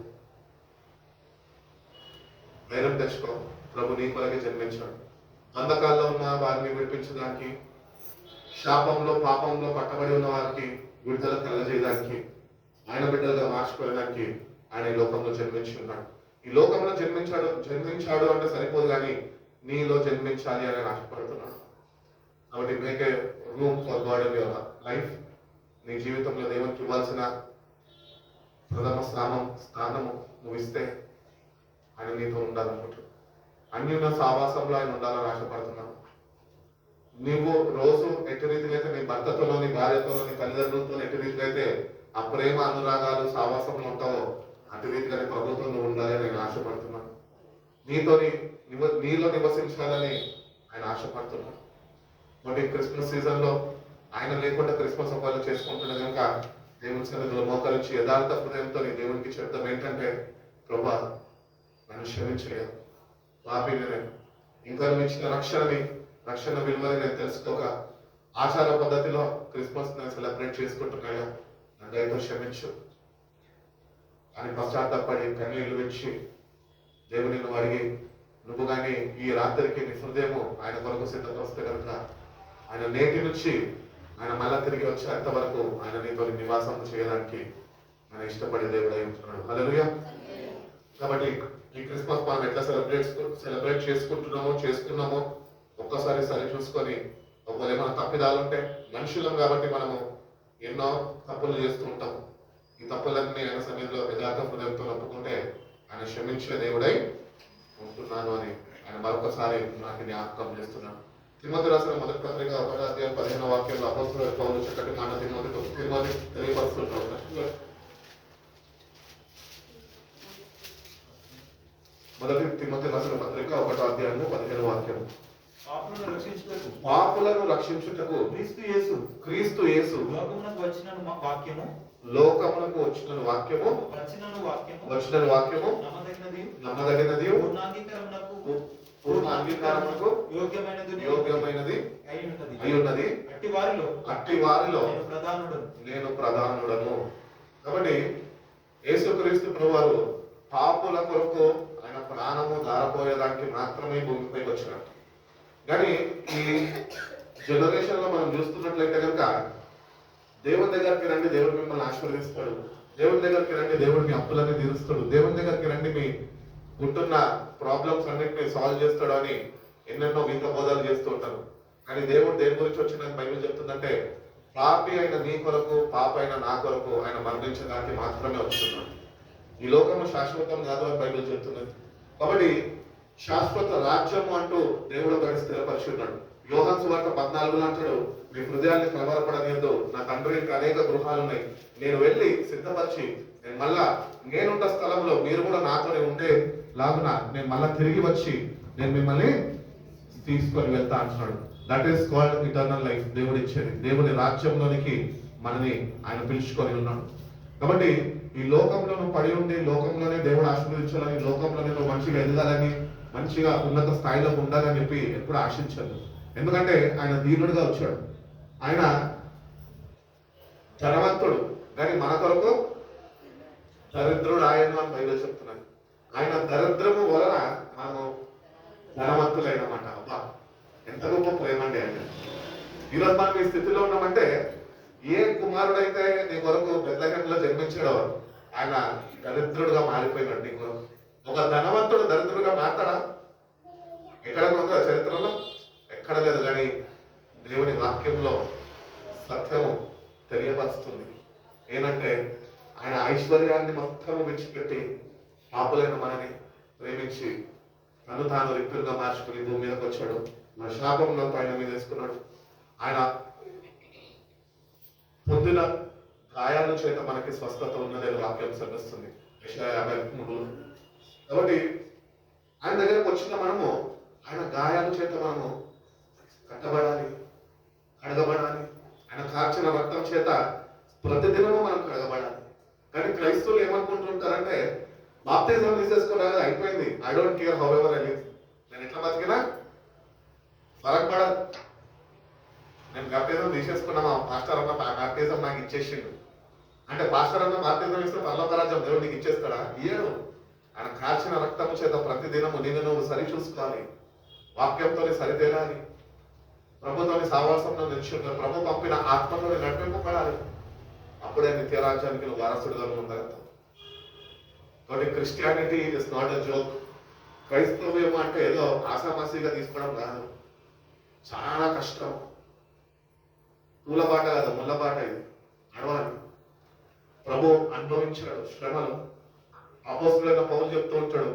ధైర్యం తెచ్చుకో, ప్రభు నీ కొరకే జన్మించాడు. అంధకాల్లో ఉన్న వారిని విడిపించడానికి, శాపంలో పాపంలో పట్టబడి ఉన్న వారికి విడుదల కలగజేయడానికి, ఆయన బిడ్డలుగా మార్చుకోవడానికి ఆయన ఈ లోకంలో జన్మించి ఉన్నాడు. ఈ లోకంలో జన్మించాడు అంటే సరిపోదు, కానీ నీలో జన్మించాలి అని ఆశపడుతున్నాడు. కాబట్టి make a room for God in your life. నీ జీవితంలో దేవునికి ఇవ్వాల్సిన ప్రథమ స్థానము నువ్వు ఇస్తే ఆయన నీతో ఉండాలనుకుంటున్నావు. అన్యున్న సావాసంలో ఆయన ఉండాలని ఆశపడుతున్నావు. నువ్వు రోజు ఎటు రీతిగా అయితే నీ భర్తతోనో, నీ భార్యతోనో, నీ తల్లిదండ్రులతో ఎటు రీతిగా అయితే ఆ ప్రేమ అనురాగాలు సావాసంలో ఉంటావో అటు రీతిగానే ప్రభుత్వం నువ్వు ఉండాలని నేను ఆశపడుతున్నాను. నీలో నివసించాలని ఆయన ఆశపడుతున్నాను. మరి క్రిస్మస్ సీజన్ లో ఆయన లేకుండా క్రిస్మస్ ఒకవేళ చేసుకుంటున్నా కనుక దేవుని సన్నిధిలో మోకరించి యథార్థ హృదయంతో దేవునికి చెప్తాం ఏంటంటే, ప్రభా నన్ను క్షమించలేదు, పాపిని నేను, ఇంకా నువ్వు ఇచ్చిన రక్షణ విలువని నేను తెలుసుకోక ఆచార పద్ధతిలో క్రిస్మస్ నేను సెలబ్రేట్ చేసుకుంటున్నాయా, నన్ను దయతో క్షమించు అని పశ్చాత్తాపడి కన్నీళ్లు విడిచి దేవుని నువ్వు అడిగి, నువ్వు కానీ ఈ రాత్రికి నీ హృదయము ఆయన కొరకు సిద్ధపరిస్తే కనుక ఆయన నేటి నుంచి ఆయన మళ్ళా తిరిగి వచ్చేంత వరకు ఆయన నీతో నివాసం చేయడానికి ఆయన ఇష్టపడే దేవుడు అయి ఉంటున్నాడు. హల్లెలూయా. కాబట్టి ఈ క్రిస్మస్ మనం ఎట్లా సెలబ్రేట్ చేసుకున్నామో ఒక్కసారి సరి చూసుకొని, ఒకవేళ ఏమైనా తప్పిదాలు ఉంటే మనుషులం కాబట్టి మనము ఎన్నో తప్పులు చేస్తూ ఉంటాము. ఈ తప్పులన్నీ ఆయన సన్నిధిలో యథార్థ హృదయంతో ఒప్పుకుంటే ఆయన క్షమించే దేవుడై ఉంటున్నాను అని ఆయన మరొకసారి నాకు జ్ఞాపకం చేస్తున్నాను. తిమోతి రాసిన మొదటి పత్రిక 1వ అధ్యాయం 15వ వాక్యంలో అపోస్తలుడైన పౌలు చక్కటి మాట తిమోతి తెలియపరుస్తుంటాడు. మొదటి తిమోతి రాసిన పత్రిక 1వ అధ్యాయం 15వ వాక్యం. పాపులను రక్షించుటకు క్రీస్తు యేసు లోకమునకు వచ్చిన వాక్యము నమ్మదగినది పూర్ణ అంగీకారమునకు యోగ్యమైనది అయి ఉన్నది. అట్టి వారిలో నేను ప్రధానుడను. కాబట్టి యేసుక్రీస్తు ప్రభువారు పాపుల కొరకు ఆయన ప్రాణము దారపోయేదానికి మాత్రమే భూమిపైకి వచ్చినాడు. కానీ ఈ జనరేషన్ లో మనం చూస్తున్నట్లయితే కనుక దేవుని దగ్గరికి రండి, దేవుడు మిమ్మల్ని ఆశీర్వదిస్తాడు. దేవుని దగ్గరికి రండి, దేవుడిని అప్పులన్నీ తీరుస్తాడు. దేవుని దగ్గరికి రండి, మీ ఉంటున్న ప్రాబ్లమ్స్ అన్నింటినీ సాల్వ్ చేస్తాడు అని ఎన్నెన్నో వింత బోధాలు చేస్తూ ఉంటారు. కానీ దేవుడు దేని గురించి వచ్చిన బైబిల్ చెప్తుందంటే, పాపి అయిన నీ కొరకు, పాప అయిన నా కొరకు ఆయన మరణించడానికి మాత్రమే వస్తున్నాడు. ఈ లోకము శాశ్వతం కాదు అని బైబిల్ చెప్తున్నది. కాబట్టి శాశ్వత రాజ్యము అంటూ దేవుడు ఒకటి స్థిరపరిచి ఉన్నాడు. యోహాను సువార్త 14 అంటాడు, మీ హృదయాన్ని కలవరపడలేదు, నా తండ్రి ఇంకా అనేక గృహాలు ఉన్నాయి, నేను వెళ్ళి సిద్ధపరిచి నేను మళ్ళా నేనున్న స్థలంలో మీరు కూడా నాతోనే ఉండే లాగున నేను మళ్ళా తిరిగి వచ్చి నేను మిమ్మల్ని తీసుకొని వెళ్తా అంటున్నాడు. That is called eternal life. దేవుడు ఇచ్చేది, దేవుని రాజ్యంలోనికి మనని ఆయన పిలుచుకొని ఉన్నాడు. కాబట్టి ఈ లోకంలో నువ్వు పడి ఉండి లోకంలోనే దేవుడు ఆశీర్వదించాలని, లోకంలోనే నువ్వు మంచిగా ఎదగాలని, మంచిగా ఉన్నత స్థాయిలో ఉండాలని చెప్పి ఎప్పుడు ఆశించదు. ఎందుకంటే ఆయన దీనుడుగా వచ్చాడు. ఆయన ధనవంతుడు, కానీ మన కొరకు దరిద్రుడు ఆయన అని బైబిల్ చెప్తున్నాడు. ఆయన దరిద్రము వలన మనము ధనవంతులైనమాట. అబ్బా ఎంత గొప్ప ప్రేమ అండి ఆయన. ఈరోజు మనం ఈ స్థితిలో ఉన్నామంటే, ఏ కుమారుడైతే నీ కొరకు బెత్లెహేములో జన్మించాడో ఆయన దరిద్రుడుగా మారిపోయినాడు నీ కొరకు. ఒక ధనవంతుడు దరిద్రుడుగా మారతాడా? ఎక్కడ ఉందో చరిత్రలో ఎక్కడ లేదు. కానీ దేవుని వాక్యంలో సత్యము తెలియపరుస్తుంది. ఏంటంటే ఆయన ఐశ్వర్యాన్ని మొత్తం విడిచిపెట్టి పాపులైన మనని ప్రేమించి తను తాను రిక్తులుగా మార్చుకుని భూమి మీదకి వచ్చాడు. మన శాపంలో ఆయన మీద వేసుకున్నాడు. ఆయన పొందిన గాయాల చేత మనకి స్వస్థత ఉన్నదని వాక్యం సర్దిస్తుంది యెషయా 53. కాబట్టి ఆయన దగ్గరకు వచ్చిన మనము ఆయన గాయాల చేత మనము కట్టబడాలి, కడగబడాలి. ఆయన కార్చిన రక్తం చేత ప్రతిదినము మనం కడగబడాలి. కానీ క్రైస్తవులు ఏమనుకుంటుంటారంటే బాప్తిజం తీసేసుకోవడానికి అయిపోయింది, I don't care how ever I live, నేను ఎట్లా బతికినా ఫరక్ పడదు, నేను బాప్తిజం తీసేసుకున్నా, మాస్టర్ అన్న బాప్తిజం నాకు ఇచ్చేసిండు అంటే పాస్టర్ అన్న బాప్తిజం ఇస్తే పరలోక రాజ్యం దేవుడు నీకు ఇచ్చేస్తాడా? ఇయ్యడు. ఆయన కాల్చిన రక్తము చేత ప్రతిదినము నిన్ను నువ్వు సరి చూసుకోవాలి, వాక్యంతో సరితేలాలి, ప్రభుత్వాన్ని సావాసంలో నిలిచి ప్రభు పంపిన ఆత్మతో నడిపింపబడాలి. అప్పుడే నిత్యరాజ్యానికి నువ్వు వారసుడుగా ఉండగలుగుతావు. కాబట్టి Christianity is not a joke. క్రైస్తవ్యం అంటే ఏదో ఆసామాసీగా తీసుకోవడం కాదు, చాలా కష్టం. పూలబాట కాదు, ముళ్ళబాట. ఇది నడవాలి. ప్రభు అనుభవించాడు శ్రమలు. అపోస్తులైన పౌలు చెప్తూ ఉంటాడు,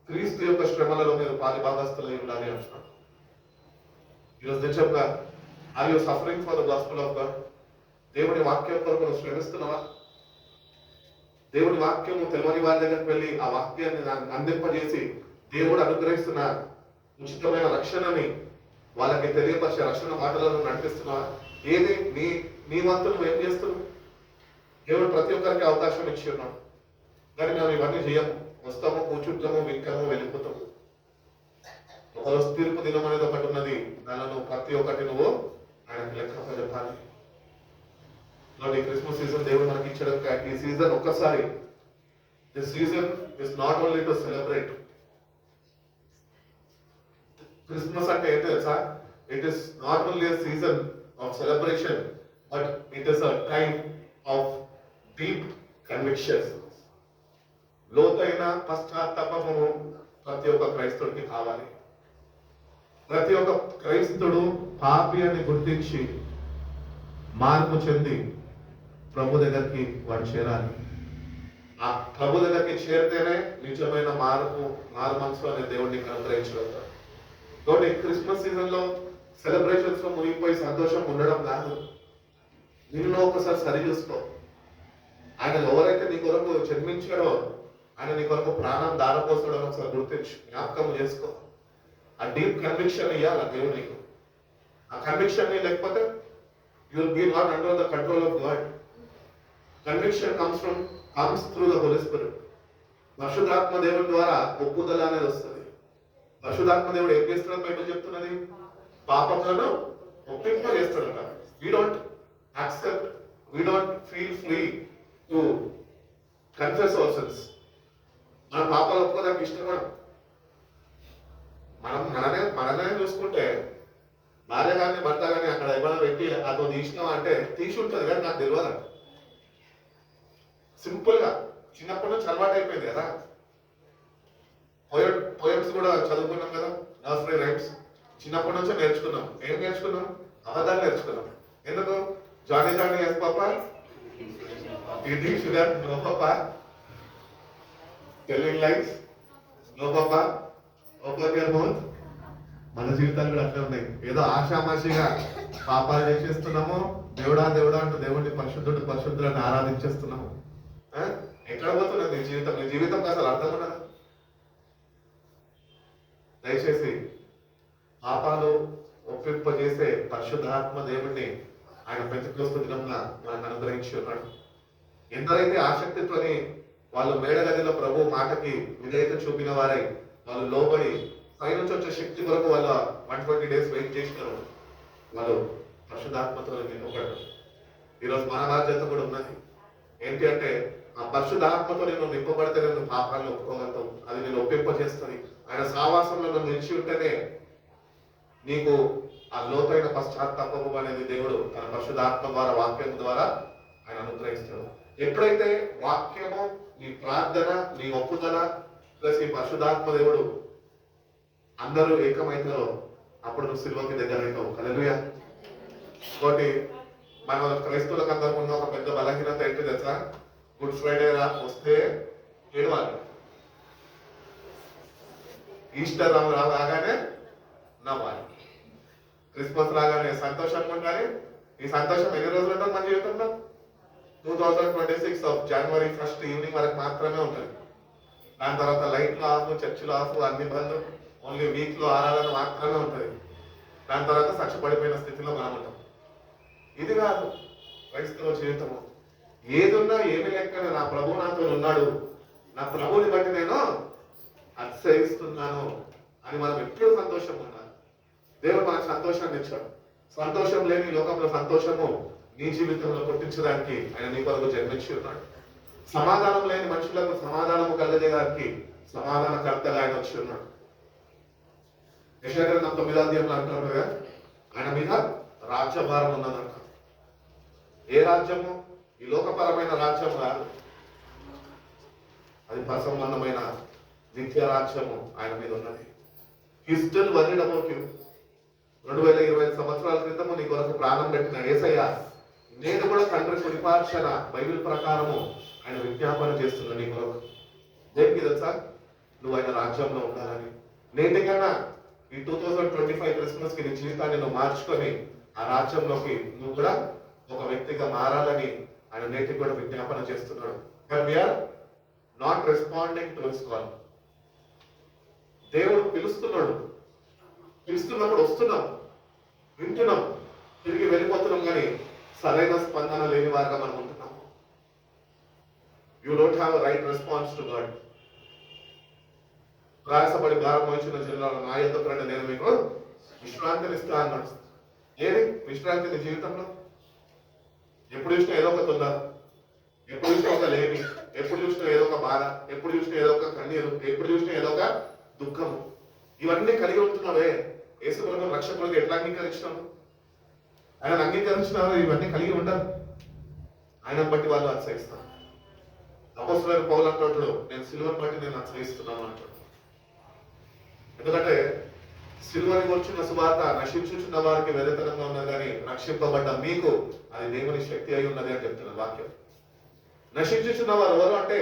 క్రీస్తు యొక్క శ్రమలలో మీరు పాలిభాగస్తులై ఉండాలి అంటున్నాడు. ఈరోజు నిజంగా are you suffering for the gospel of God? దేవుని వాక్యం కొరకు నువ్వు శ్రమిస్తున్నావా? దేవుని వాక్యము తెలియని వారి దగ్గరికి వెళ్ళి ఆ వాక్యాన్ని అందింపజేసి దేవుడు అనుగ్రహిస్తున్న ఉచితమైన రక్షణని వాళ్ళకి తెలియపరిచే రక్షణ మాటలను నడిపిస్తున్నావా? ఏది నీ వంతు నువ్వు ఏం చేస్తున్నావు? దేవుడు ప్రతి ఒక్కరికి అవకాశం ఇచ్చి ఉన్నాడు, కానీ మేము ఇవన్నీ చేయము. వస్తాము, కూర్చుంటాము, వింటాము, వెళ్ళిపోతాము. ఒకరోజు తీర్పు దినం అనేది ఒకటి ఉన్నది, దానిలో ప్రతి ఒక్కటి నువ్వు ఆయనకి లెక్క చెప్పాలి. ఈ క్రిస్మస్ సీజన్ దేవుడు మనకి ఇచ్చడం, ఈ సీజన్ ఒక్కసారి, this season is not only to celebrate. Christmas అంటే ఏంటి తెలుసా? It is not only a season of celebration, but it is a time of deep convictions. లోతైన పశ్చాత్తాపము ప్రతి ఒక్క క్రైస్తవుడికి కావాలి. ప్రతి ఒక్క క్రైస్తవుడు పాపి అని గుర్తించి మార్పు చెంది ప్రభు దగ్గరికి వాడు చేరాలి. ఆ ప్రభు దగ్గరికి చేరితేనే నిజమైన మారు మనసు అనే దేవుడిని అనుగ్రహించగలుగుతాడు. కాబట్టి క్రిస్మస్ సీజన్ లో సెలబ్రేషన్స్ లో మునిగిపోయి సంతోషం ఉండడం కాదు, నిన్ను ఒకసారి సరి చూసుకో. ఆయన ఎవరైతే నీ కొరకు జన్మించాడో, ఆయన నీ కొరకు ప్రాణం దారపోసాడో ఒకసారి గుర్తించు, జ్ఞాపకం చేసుకో. ఆ డీప్ కన్విక్షన్ ఇవ్వాలి ఆ దేవుడు నీకు. ఆ కన్విక్షన్ లేకపోతే you will be not under the control of God. Conviction comes through the Holy Spirit. పరిశుద్ధాత్మ దేవుడి ద్వారా ఒప్పుదల అనేది వస్తుంది. పరిశుద్ధాత్మ దేవుడు ఏం చేస్తున్నాడు? బైబిల్ చెప్తున్నది పాపములను ఒప్పింప చేస్తాడట. We don't accept, we don't feel free to confess our sins. మన పాపాలు ఒప్పుకోవడానికి ఇష్టపడం. మననే చూసుకుంటే భార్య కానీ భర్త కానీ అక్కడ ఏమైనా పెట్టి అతను తీసినావా అంటే తీసి ఉంటుంది, కానీ నాకు తెలియదు. సింపుల్ గా చిన్నప్పటి నుంచి అలవాటు అయిపోయింది కదా. పోయమ్స్ కూడా చదువుకున్నాం కదా, నర్సరీ రైమ్స్ చిన్నప్పటి నుంచే నేర్చుకున్నాం. ఏం నేర్చుకున్నాం? అబద్ధాలు నేర్చుకున్నాం. ఎందుకు? Johnny Johnny yes papa, eating sugar no papa, telling lies no papa, open your mouth. మన జీవితాలు కూడా అట్లే ఉన్నాయి. ఏదో ఆషామాషిగా పాపాలు చేసేస్తున్నాము, దేవుడా దేవుడా అంటూ దేవుడిని పరిశుద్ధులని ఆరాధించేస్తున్నాము. ఎక్కడ పోతున్నది నీ జీవితం? నీ జీవితం అసలు అర్థం ఉన్నదా? దయచేసి పాపాలు ఒప్పింపజేసే పరిశుద్ధాత్మ దేవుడిని ఆయన పెంతెకొస్తు దినంగా మనకు అనుగ్రహించి ఉన్నాడు. ఎందరైతే ఆసక్తితోని వాళ్ళు మేడగదిలో ప్రభు మాటకి విధేయత చూపిన వారై వాళ్ళు లోబడి పైనుంచి వచ్చే శక్తి కొరకు వాళ్ళ 120 days వెయిట్ చేసినారు, వాళ్ళు పరిశుద్ధాత్మతో నింపబడ్డారు. ఈరోజు మన బాధ్యత కూడా ఉన్నది. ఏంటి అంటే ఆ పరిశుద్ధాత్మతో నేను నింపబడితే నేను పాపాలను ఒప్పుకోగలుగుతావు. అది నేను ఒప్పింపజేస్తుంది. ఆయన సావాసంలో నువ్వు నిలిచి ఉంటేనే నీకు ఆ లోతైన పశ్చాత్తాపము అనేది దేవుడు తన పరిశుద్ధాత్మ ద్వారా, వాక్యం ద్వారా ఆయన అనుగ్రహిస్తాడు. ఎప్పుడైతే వాక్యము, నీ ప్రార్థన, నీ ఒప్పుదల ప్లస్ ఈ పరిశుద్ధాత్మ దేవుడు అందరూ ఏకమైతారో అప్పుడు నువ్వు సిలువకి దగ్గర అవుతావు. హల్లెలూయా. కాబట్టి మన క్రైస్తవులకు అందరికి ఉన్న ఒక పెద్ద బలహీనత ఏంటి తెలుసా? గుడ్ ఫ్రైడే వస్తే ఏడవాలి, ఈస్టర్ రాగానే నవ్వాలి, క్రిస్మస్ రాగానే సంతోషంగా ఉండాలి. ఈ సంతోషం ఎన్ని రోజులు ఉంటుంది మన జీవితంలో? 2026 January 1 ఈవినింగ్ వరకు మాత్రమే ఉంటుంది. దాని తర్వాత లైట్లు ఆఫ్, చర్చిలు ఆఫ్, అన్ని బంద్, ఓన్లీ వీక్ లో ఆరాధన మాత్రమే ఉంటుంది. దాని తర్వాత సచ్చపడిపోయిన స్థితిలో మనం ఉంటాం. ఇది కాదు క్రైస్తవ జీవితము. ఏదున్నా ఏమి లెక్కన నా ప్రభు నాతో ఉన్నాడు, నా ప్రభువుని బట్టి నేను అతిశయిస్తున్నాను అని మనం ఎప్పుడు సంతోషం ఉండాలి. దేవుడు మనకు సంతోషాన్ని ఇచ్చాడు. సంతోషం లేని లోకంలో సంతోషము నీ జీవితంలో కొట్టించడానికి ఆయన నీ కొరకు జన్మించి ఉన్నాడు. సమాధానం లేని మనుషులకు సమాధానము కలగజేయడానికి సమాధానకర్తగా ఆయన వచ్చి ఉన్నాడు. యెషయా గ్రంథం 9వ అధ్యాయంలో అంటారు కదా, ఆయన మీద రాజ్యభారం ఉన్నదంట. ఏ రాజ్యము? ఈ లోకపరమైన రాజ్యం కాదు, అది పరసంబంధమైన నిత్య రాజ్యము ఆయన మీద ఉన్నది. హి స్టిల్ వరీడ్ అబౌట్ యు. 2025 సంవత్సరాల క్రితము నీ కొరకు ప్రాణం పెట్టిన యేసయ్య నేను కూడా తండ్రి కుడిపార్శ్వన బైబిల్ ప్రకారము ఆయన విజ్ఞాపన చేస్తున్నా నీ కొరకు. దేనికి తెలుసా? నువ్వు ఆయన రాజ్యంలో ఉండాలని. నేటికన్నా ఈ 2025 క్రిస్మస్ కి నీ జీవితాన్ని నువ్వు మార్చుకొని ఆ రాజ్యంలోకి నువ్వు కూడా ఒక వ్యక్తిగా మారాలని ఆయన నేటికి కూడా విజ్ఞాపన చేస్తున్నాడు. But we are not responding to his call. దేవుడు పిలుస్తున్నాడు, పిలుస్తున్నప్పుడు వస్తున్నాం, వింటున్నాం, తిరిగి వెళ్ళిపోతున్నాం, కానీ సరైన స్పందన లేని వారిగా మనం ఉంటున్నాం. You don't have right response to God. ప్రయాసపడి భారం వహించిన జనులారా నా యొద్దకు రండి, నేను మీకు విశ్రాంతిని ఇస్తా అన్నాడు. ఏది విశ్రాంతి నీ జీవితంలో? ఎప్పుడు చూసినా ఏదో ఒక తొందర, ఎప్పుడు చూసినా ఒక లేమి, ఎప్పుడు చూసినా ఏదో ఒక బాధ, ఎప్పుడు చూసినా ఏదో ఒక కన్నీరు, ఎప్పుడు చూసినా ఏదో ఒక దుఃఖము, ఇవన్నీ కలిగి ఉంటున్నావే. యేసు ప్రభువును రక్షకుడిగా ఎట్లా అంగీకరించినావు? ఆయన అంగీకరించినారు, ఇవన్నీ కలిగి ఉండరు. ఆయన బట్టి వాళ్ళు అతిశయిస్తారు. అపొస్తలుడైన పౌలు అంటాడు, నేను సిలువను బట్టి నేను అతిశయిస్తున్నాను అంటాడు. ఎందుకంటే సిలువని వచ్చిన సువార్త నశించుచున్న వారికి వెరితనంగా ఉన్నది, కానీ రక్షింపబడ్డ మీకు అది దేవుని శక్తి అయి ఉన్నది అని చెప్తున్న వాక్యం. నశించుచున్న వారు ఎవరు అంటే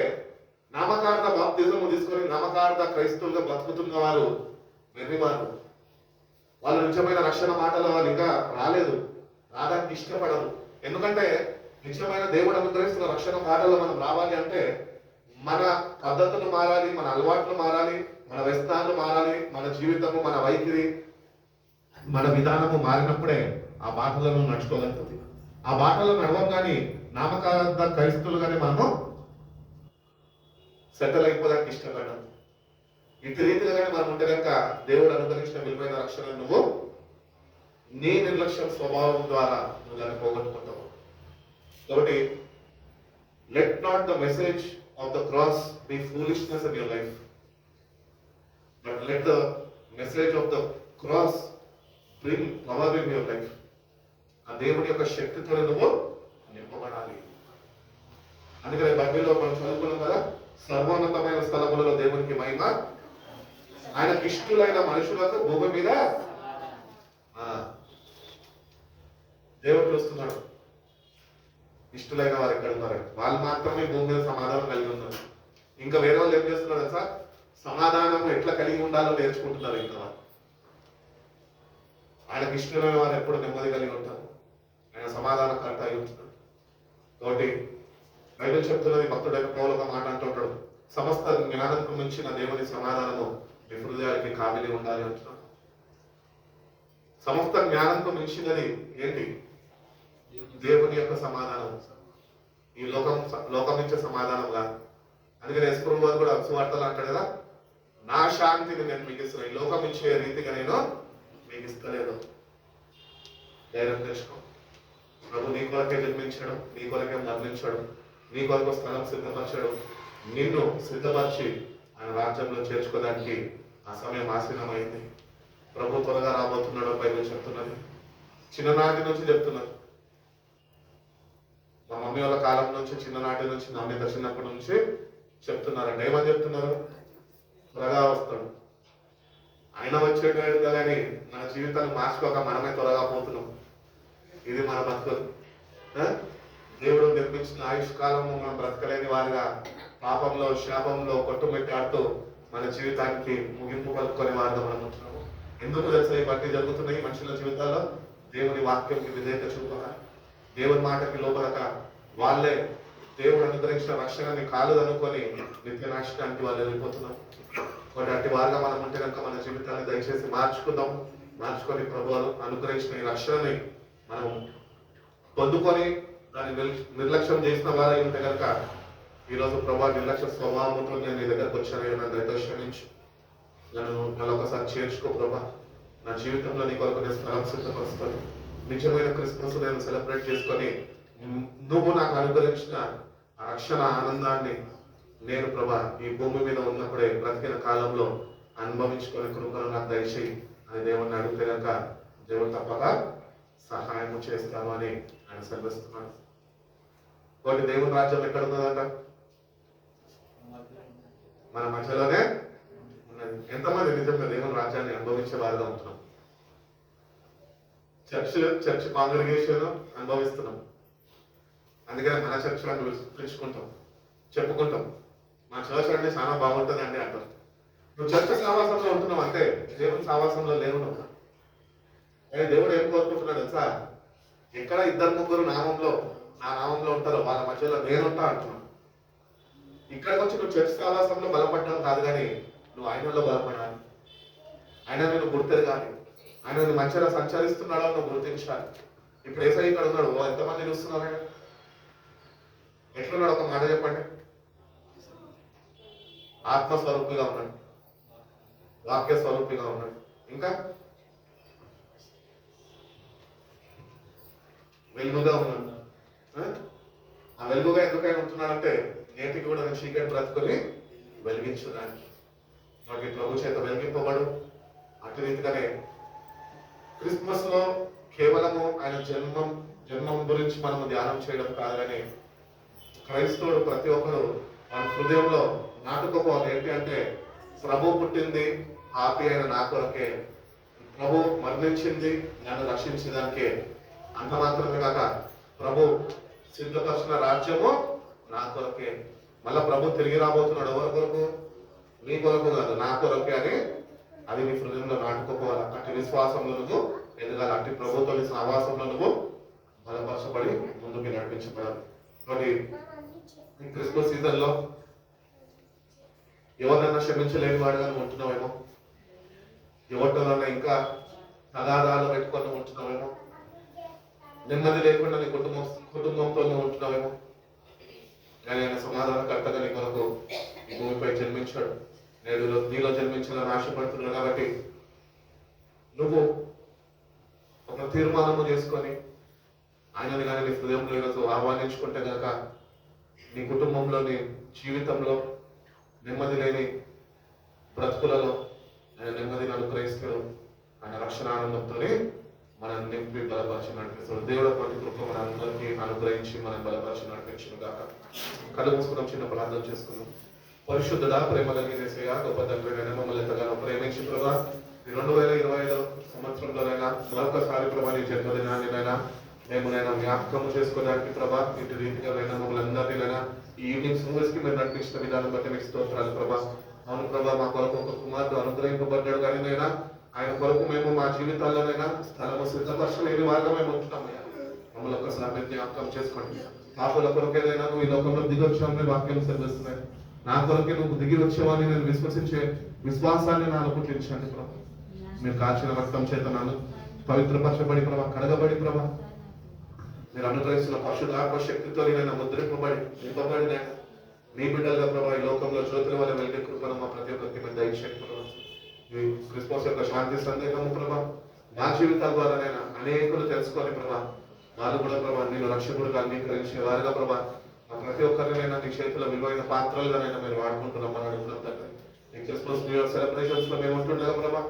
నామకార్థ బాప్తిజము తీసుకొని నామకార్థ క్రైస్తవులుగా బతుకుతున్న వారు వెర్రివారు. వాళ్ళ నిజమైన రక్షణ మాటలు వాళ్ళు ఇంకా రాలేదు, రావడానికి ఇష్టపడరు. ఎందుకంటే నిజమైన దేవుడు అనుగ్రహిస్తున్న రక్షణ మాటల్లో మనం రావాలి అంటే మన పద్ధతులు మారాలి, మన అలవాట్లు మారాలి, మన వ్యసనాలు మారాలి, మన జీవితము, మన వైఖరి, మన విధానము మారినప్పుడే ఆ బాటలను నడుచుకోగలుగుతుంది. ఆ బాటలో నడవం కానీ నామకార్థ క్రైస్తవులుగానే మనము సెటిల్ అయిపోదానికి ఇష్టపడ్డాం. ఇటు రీతిగానే మనం ఉంటే కనుక దేవుడు అనుగ్రహించిన విలువైన రక్షణ నువ్వు నీ నిర్లక్ష్య స్వభావం ద్వారా నువ్వు దాన్ని పోగొట్టుకుంటావు. కాబట్టి let not the message of the cross be foolishness in your life, but let the message of the cross bring power in your life. ఆ దేవుని యొక్క శక్తితో నువ్వు నింపబడాలి. అందుకని బైబిల్లో మనం చదువుకున్నాం కదా, సర్వోన్నతమైన స్థలములలో దేవునికి మహిమ, ఆయనకు ఇష్టలైన మనుషులకు భూమి మీద దేవుడు చూస్తున్నాడు. ఇష్టలైన వారు ఎక్కడ ఉన్నారు? వాళ్ళు మాత్రమే భూమి మీద సమాధానం కలిగి ఉన్నారు. ఇంకా వేరే వాళ్ళు ఏం చేస్తున్నారు సార్? సమాధానం ఎట్లా కలిగి ఉండాలో నేర్చుకుంటున్నారు. ఇంకా వారు ఆయనకు ఇష్టమైన వారు ఎప్పుడు నెమ్మది కలిగి ఉంటారు. ఆయన సమాధానం కరెక్ట్ అయి ఉంటున్నాడు. కాబట్టి బైబిల్ చెప్తున్నది, భక్తుడైన పౌలు ఒక మాట అంటుంటాడు, సమస్త జ్ఞానంకు మించిన దేవుని సమాధానము మీ హృదయానికి కాబిలి ఉండాలి అంటున్నాడు. సమస్త జ్ఞానంకు మించినది ఏంటి? దేవుని యొక్క సమాధానం. ఈ లోకం ఇచ్చే సమాధానం కాదు. అందుకని యెషయా వారు కూడా సువార్తలు అంటాడు కదా, నా శాంతిని నేను మీకు ఇస్తున్నాను, ఈ లోకం ఇచ్చే రీతిగా నేను మీకు ఇస్తలేదు. ధైర్యం తెచ్చుకో. ప్రభు నీ కొరకే జన్మించడం, నీ కొరకే మరణించడం, నీ కొరకు స్థలం సిద్ధపరచడం, నిన్ను సిద్ధపరిచి ఆయన రాజ్యంలో చేర్చుకోవడానికి ఆ సమయం ఆసీనమైంది. ప్రభు త్వరగా రాబోతున్నాడు బైబిల్ చెప్తున్నది. చిన్ననాటి నుంచి చెప్తున్నారు. మా మమ్మీ వాళ్ళ కాలం నుంచి, చిన్ననాటి నుంచి, నా మీద చిన్నప్పటి నుంచి చెప్తున్నారండి. ఏమని చెప్తున్నారు? త్వరగా వస్తాడు. ఆయన వచ్చేటట్టుగా, కానీ మన జీవితాన్ని మార్చుకోక మనమే త్వరగా పోతున్నాం. ఇది మన బతుకులు. దేవుడు నిర్మించిన ఆయుష్ కాలము మనం బ్రతకలేని వారిగా పాపంలో, శాపంలో కొట్టుమిట్టాడుతూ మన జీవితానికి ముగింపు పలుకునే వారిగా మనం ఉంటున్నాము. ఎందుకు తెలుసా ఇవన్నీ జరుగుతున్నాయి మనుషుల జీవితాల్లో? దేవుని వాక్యంకి విధేయత చూపక, దేవుని మాటకి లోపలక వాళ్ళే దేవుడు అనుగ్రహించిన రక్షణని కాలు అనుకొని నిత్య నాశనానికి వాళ్ళు వెళ్ళిపోతున్నాం. కాబట్టి అట్టి వారుగా మనం ఉంటే కనుక మన జీవితాన్ని దయచేసి మార్చుకుందాం. మార్చుకొని ప్రభు అనుగ్రహించిన ఈ రక్షణని మనం పొందుకొని దాన్ని నిర్లక్ష్యం చేసిన వారై ఉంటే కనుక ఈరోజు ప్రభా నిర్లక్ష్య స్వభావంతో నేను నీ దగ్గరకు వచ్చాను, నన్ను దయతో క్షమించు, నన్ను మరొకసారి చేర్చుకో ప్రభా. నా జీవితంలో నీ కొరకు నేను స్థలం సిద్ధపరుస్తాను. నిజమైన క్రిస్మస్ నేను సెలబ్రేట్ చేసుకొని నువ్వు నాకు అనుగ్రహించిన రక్షణ ఆనందాన్ని నేను ప్రభా ఈ భూమి మీద ఉన్నప్పుడే బ్రతికిన కాలంలో అనుభవించుకొని కృపను నాకు దయచేయి అని దేవుడిని అడిగితే కనుక దేవుడు తప్పక సహాయం చేస్తాను అని ఆయన సెలవిస్తున్నాను. కాబట్టి దేవుని రాజ్యం ఎక్కడ ఉన్నదంట? మన మధ్యలోనే ఉన్నది. ఎంతమంది నిజంగా దేవుని రాజ్యాన్ని అనుభవించే వారుగా ఉంటున్నాం? చర్చ్ కాంగ్రిగేషన్ అనుభవిస్తున్నాం. అందుకని మన చర్చలను పిలుచుకుంటాం, చెప్పుకుంటాం, మా చర్చ్ అంటే చాలా బాగుంటుందండి అంటాం. నువ్వు చర్చ సావాసంలో ఉంటున్నావు అంటే దేవుని సావాసంలో లేవు నువ్వు. కానీ దేవుడు ఏం కోరుకుంటున్నాడు తెలుసా? ఎక్కడ ఇద్దరు ముగ్గురు నా నామంలో ఉంటారో వాళ్ళ మధ్యలో నేనుంటా అంటున్నాను. ఇక్కడికి వచ్చి నువ్వు చర్చ సావాసంలో బలపడ్డావు కాదు, కానీ నువ్వు ఆయనలో బలపడాలి. ఆయన నేను గుర్తెరగాలి, ఆయన నువ్వు మంచిగా సంచరిస్తున్నాడో నువ్వు గుర్తించాలి. ఇప్పుడు ఏసై ఇక్కడ ఉన్నాడు, ఎంతమంది చూస్తున్నారు? ఆయన ఎట్లున్నాడు? ఒక మాట చెప్పండి. ఆత్మస్వరూపిగా ఉన్నాడు, వాక్య స్వరూపిగా ఉన్నాడు, ఇంకా వెలుగుగా ఉన్నాడు. ఆ వెలుగుగా ఎందుకైనా ఉంటున్నాడంటే నేటికి కూడా నేను చీకటి బ్రతుకొని వెలిగించడానికి. వాటికి ప్రభు చేత వెలిగింపబడు. అటు రీతిగానే క్రిస్మస్ లో కేవలము ఆయన జన్మం గురించి మనము ధ్యానం చేయడం కాదు, కానీ క్రైస్తవుడు ప్రతి ఒక్కరు మన హృదయంలో నాటుకోవాలి. ఏంటి అంటే ప్రభు పుట్టింది పాపి అయిన నా కొరకే, ప్రభు మరణించింది నన్ను రక్షించడానికే. అంత మాత్రమే కాక ప్రభు సిద్ధపరిచిన రాజ్యము నా కొరకే. మళ్ళా ప్రభు తిరిగి రాబోతున్నాడు. ఎవరి కొరకు? నీ కొరకు కాదు, నా కొరకే అని అది నీ హృదయంలో నాటుకోవాలి. అటు విశ్వాసంలో నువ్వు ఎదగాలి, అటు ప్రభుత్వ సహవాసంలో నువ్వు బలపరచబడి ముందుకు నడిపించబడాలి. కాబట్టి ఈ క్రిస్మస్ సీజన్ లో ఎవరినైనా క్షమించలేని వాడుగా నువ్వు ఉంటున్నావేమో, ఎవరితోనైనా ఇంకా తగాదాలు పెట్టుకొని ఉంటున్నావేమో, నెమ్మది లేకుండా నీ కుటుంబంతో నువ్వు ఉంటున్నావేమో. కానీ ఆయన సమాధానకర్తగా నీ కొరకు ఈ భూమిపై జన్మించాడు. నేడు నీలో జన్మించాలని ఆశపడుతున్నాడు. కాబట్టి నువ్వు ఒక తీర్మానము చేసుకొని ఆయనని కానీ నీ హృదయంలో ఈరోజు ఆహ్వానించుకుంటే కనుక నీ కుటుంబంలో, నీ జీవితంలో నెమ్మది లేని బ్రతుకులలో ఆయన నెమ్మదిని అనుగ్రహిస్తాడు. ఆయన రక్షణ ఆనందంతోనే మనం నింపి బలపరిచి నడిపిస్తాడు. దేవుడు ప్రతి కృప మన అందరికీ అనుగ్రహించి మనం బలపరిచి నడిపించిన గాక. కళ్ళు మూసుకున్నాం, చిన్న ప్రార్థన చేసుకున్నాం. పరిశుద్ధుడా, ప్రేమ కలిగిన శ్రేయ గొప్ప తండ్రి మమ్మల్ని ఎంతగానో ప్రేమించి ప్రభా, 2025 సంవత్సరంలోనైనా మరొకసారి ప్రభా నీ జన్మదినాన్నినైనా మేమునైనా జ్ఞాపకం చేసుకోవడానికి ప్రభా ఇటు రీతిగా మమ్మల్ని అందరినైనా ఈ ఈవినింగ్ సర్వీస్ కి మేము నడిపించిన విధానం బట్టి మీకు స్తోత్రాలు ప్రభా. అవును ప్రభా, మా కొరకు ఒక కుమారుడు అనుగ్రహింపబడ్డాడు, కానీ నైనా ఆయన కొరకు మేము మా జీవితాల్లోనైనా స్థలము సిద్ధపరచలేని వారిగా మేము ఉంటున్నాం. మమ్మల్ని ఒకసారి జ్ఞాపకం చేసుకోండి. పాపల కొరకేదైనా నువ్వు ఈ లోకంలో దిగొచ్చామని వాక్యం సెలవిస్తున్నాయి. నా కొరకే నువ్వు దిగి వచ్చావని నేను విశ్వసించే విశ్వాసాన్ని నాలో పుట్టించండి ప్రభా. మీరు కాచిన రక్తం చేత నాను పవిత్రపరచబడి ప్రభా, కడగబడి ప్రభా, మీరు అనుగ్రహిస్తున్న పరిశుద్ధాత్మ శక్తితో నేను ముద్రింపబడి నింపబడి నీ బిడ్డలుగా ప్రభా ఈ లోకంలో జ్యోతుల వల్ల వెలిగే కృపను మా ప్రతి ఒక్కరికి మేము దయచేయండి ప్రభా. ఈ క్రిస్మస్ యొక్క శాంతి సందేహము ప్రభా మా జీవితాల ద్వారానైనా అనేకులు తెలుసుకొని ప్రభా వాళ్ళు కూడా ప్రభా నేను రక్షకుడుగా అంగీకరించే వారుగా ప్రభా ప్రతి ఒక్కరినైనా నీ చేతుల విలువైన పాత్రలుగానైనా మీరు వాడుకుంటున్నామని అడుగుతున్నాం తండ్రి. ఈ క్రిస్మస్ న్యూ ఇయర్ సెలబ్రేషన్స్ లో మేము ఉంటుండగా ప్రభా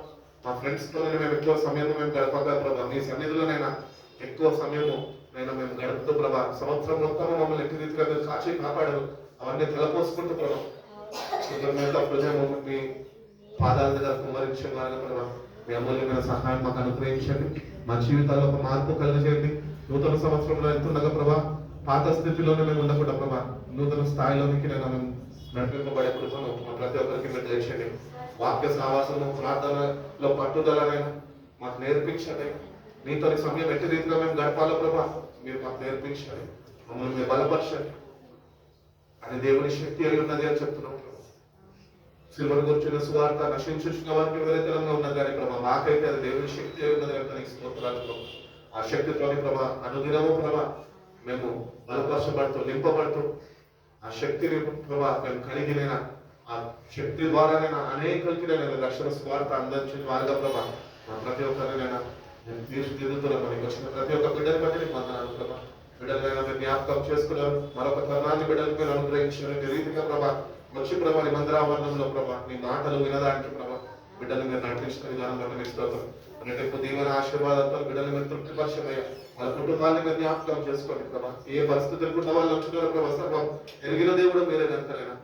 మా ఫ్రెండ్స్ తో మేము ఎక్కువ సమయం మేము గడపగా ప్రభా మీ సన్నిధిలోనైనా ఎక్కువ సమయము నైనా మేము గడుపుతూ ప్రభా సంవత్సరం మొత్తం మమ్మల్ని ఎట్టి రీతిగా మీరు కాచి కాపాడరు అవన్నీ తలపోసుకుంటూ ప్రభా హృదయం మీ పాదాల దగ్గర కుమ్మరించే వారుగా ప్రభా మీ అమూల్యమైన సహాయం మాకు అనుగ్రహించండి. మా జీవితాల్లో ఒక మార్పు కలిగజేయండి. నూతన సంవత్సరంలో వెళ్తుండగా ప్రభా పాత స్థితిలోనే మేము ఉండకుండా ప్రభా నూతన స్థాయిలోనికి నేను మేము నడిపింపబడే కృపను ప్రతి ఒక్కరికి మీరు చేయండి. వాక్య సావాసము ప్రార్థనలో పట్టుదలనైనా మాకు నేర్పించండి. మీతో సమయం ఎట్టి రీతిగా మేము గడపాలో ప్రభా మీరు మాకు నేర్పించండి. మమ్మల్ని మీరు బలపరచండి. అది దేవుని శక్తి అయి ఉన్నది అని చెప్తున్నాం. సిల్వర్ గురించిన సువార్త నశించిన వారికి విపరీతంగా ఉన్నది కానీ ప్రభా మాకైతే అది దేవుని శక్తి అయి ఉన్నది కనుక నీకు స్తోత్రాలు ప్రభా. ఆ శక్తితోని ప్రభా అనుదినము ప్రభా మేము బలపరచబడుతూ నింపబడుతూ ఆ శక్తిని ప్రభా మేము కలిగిన ఆ శక్తి ద్వారానైనా అనేకలకి నేను రక్షణ స్వార్థ అందించిన వారుగా ప్రభా మా ప్రతి ఒక్కరినైనా నేను తీర్చిదిద్దుతున్నాను. మనకి వచ్చిన ప్రతి ఒక్క బిడ్డని బట్టి నీకు వందనాలు ప్రభా. బిడ్డలైనా మీరు జ్ఞాపకం చేసుకున్నారు, మరొక తరుణాన్ని బిడ్డలకు మీరు అనుగ్రహించారు. ఈ రీతిగా ప్రభా వచ్చి ప్రభా నీ మందిరావరణంలో ప్రభా నీ మాటలు వినడానికి ప్రభా బిడ్డలు మీరు నడిపించిన విధానం బట్టి మీకు స్తోత్రం. అనేక దీవెన ఆశీర్వాదాలతో బిడ్డలు మీరు తృప్తిపరిచమయ్యా. వాళ్ళ కుటుంబాన్ని మీరు జ్ఞాపకం చేసుకోండి ప్రభా. ఏ పరిస్థితులు కూడా వాళ్ళు వచ్చినారో ప్రభా సర్వం ఎరిగిన దేవుడు మీరే కనుకనైనా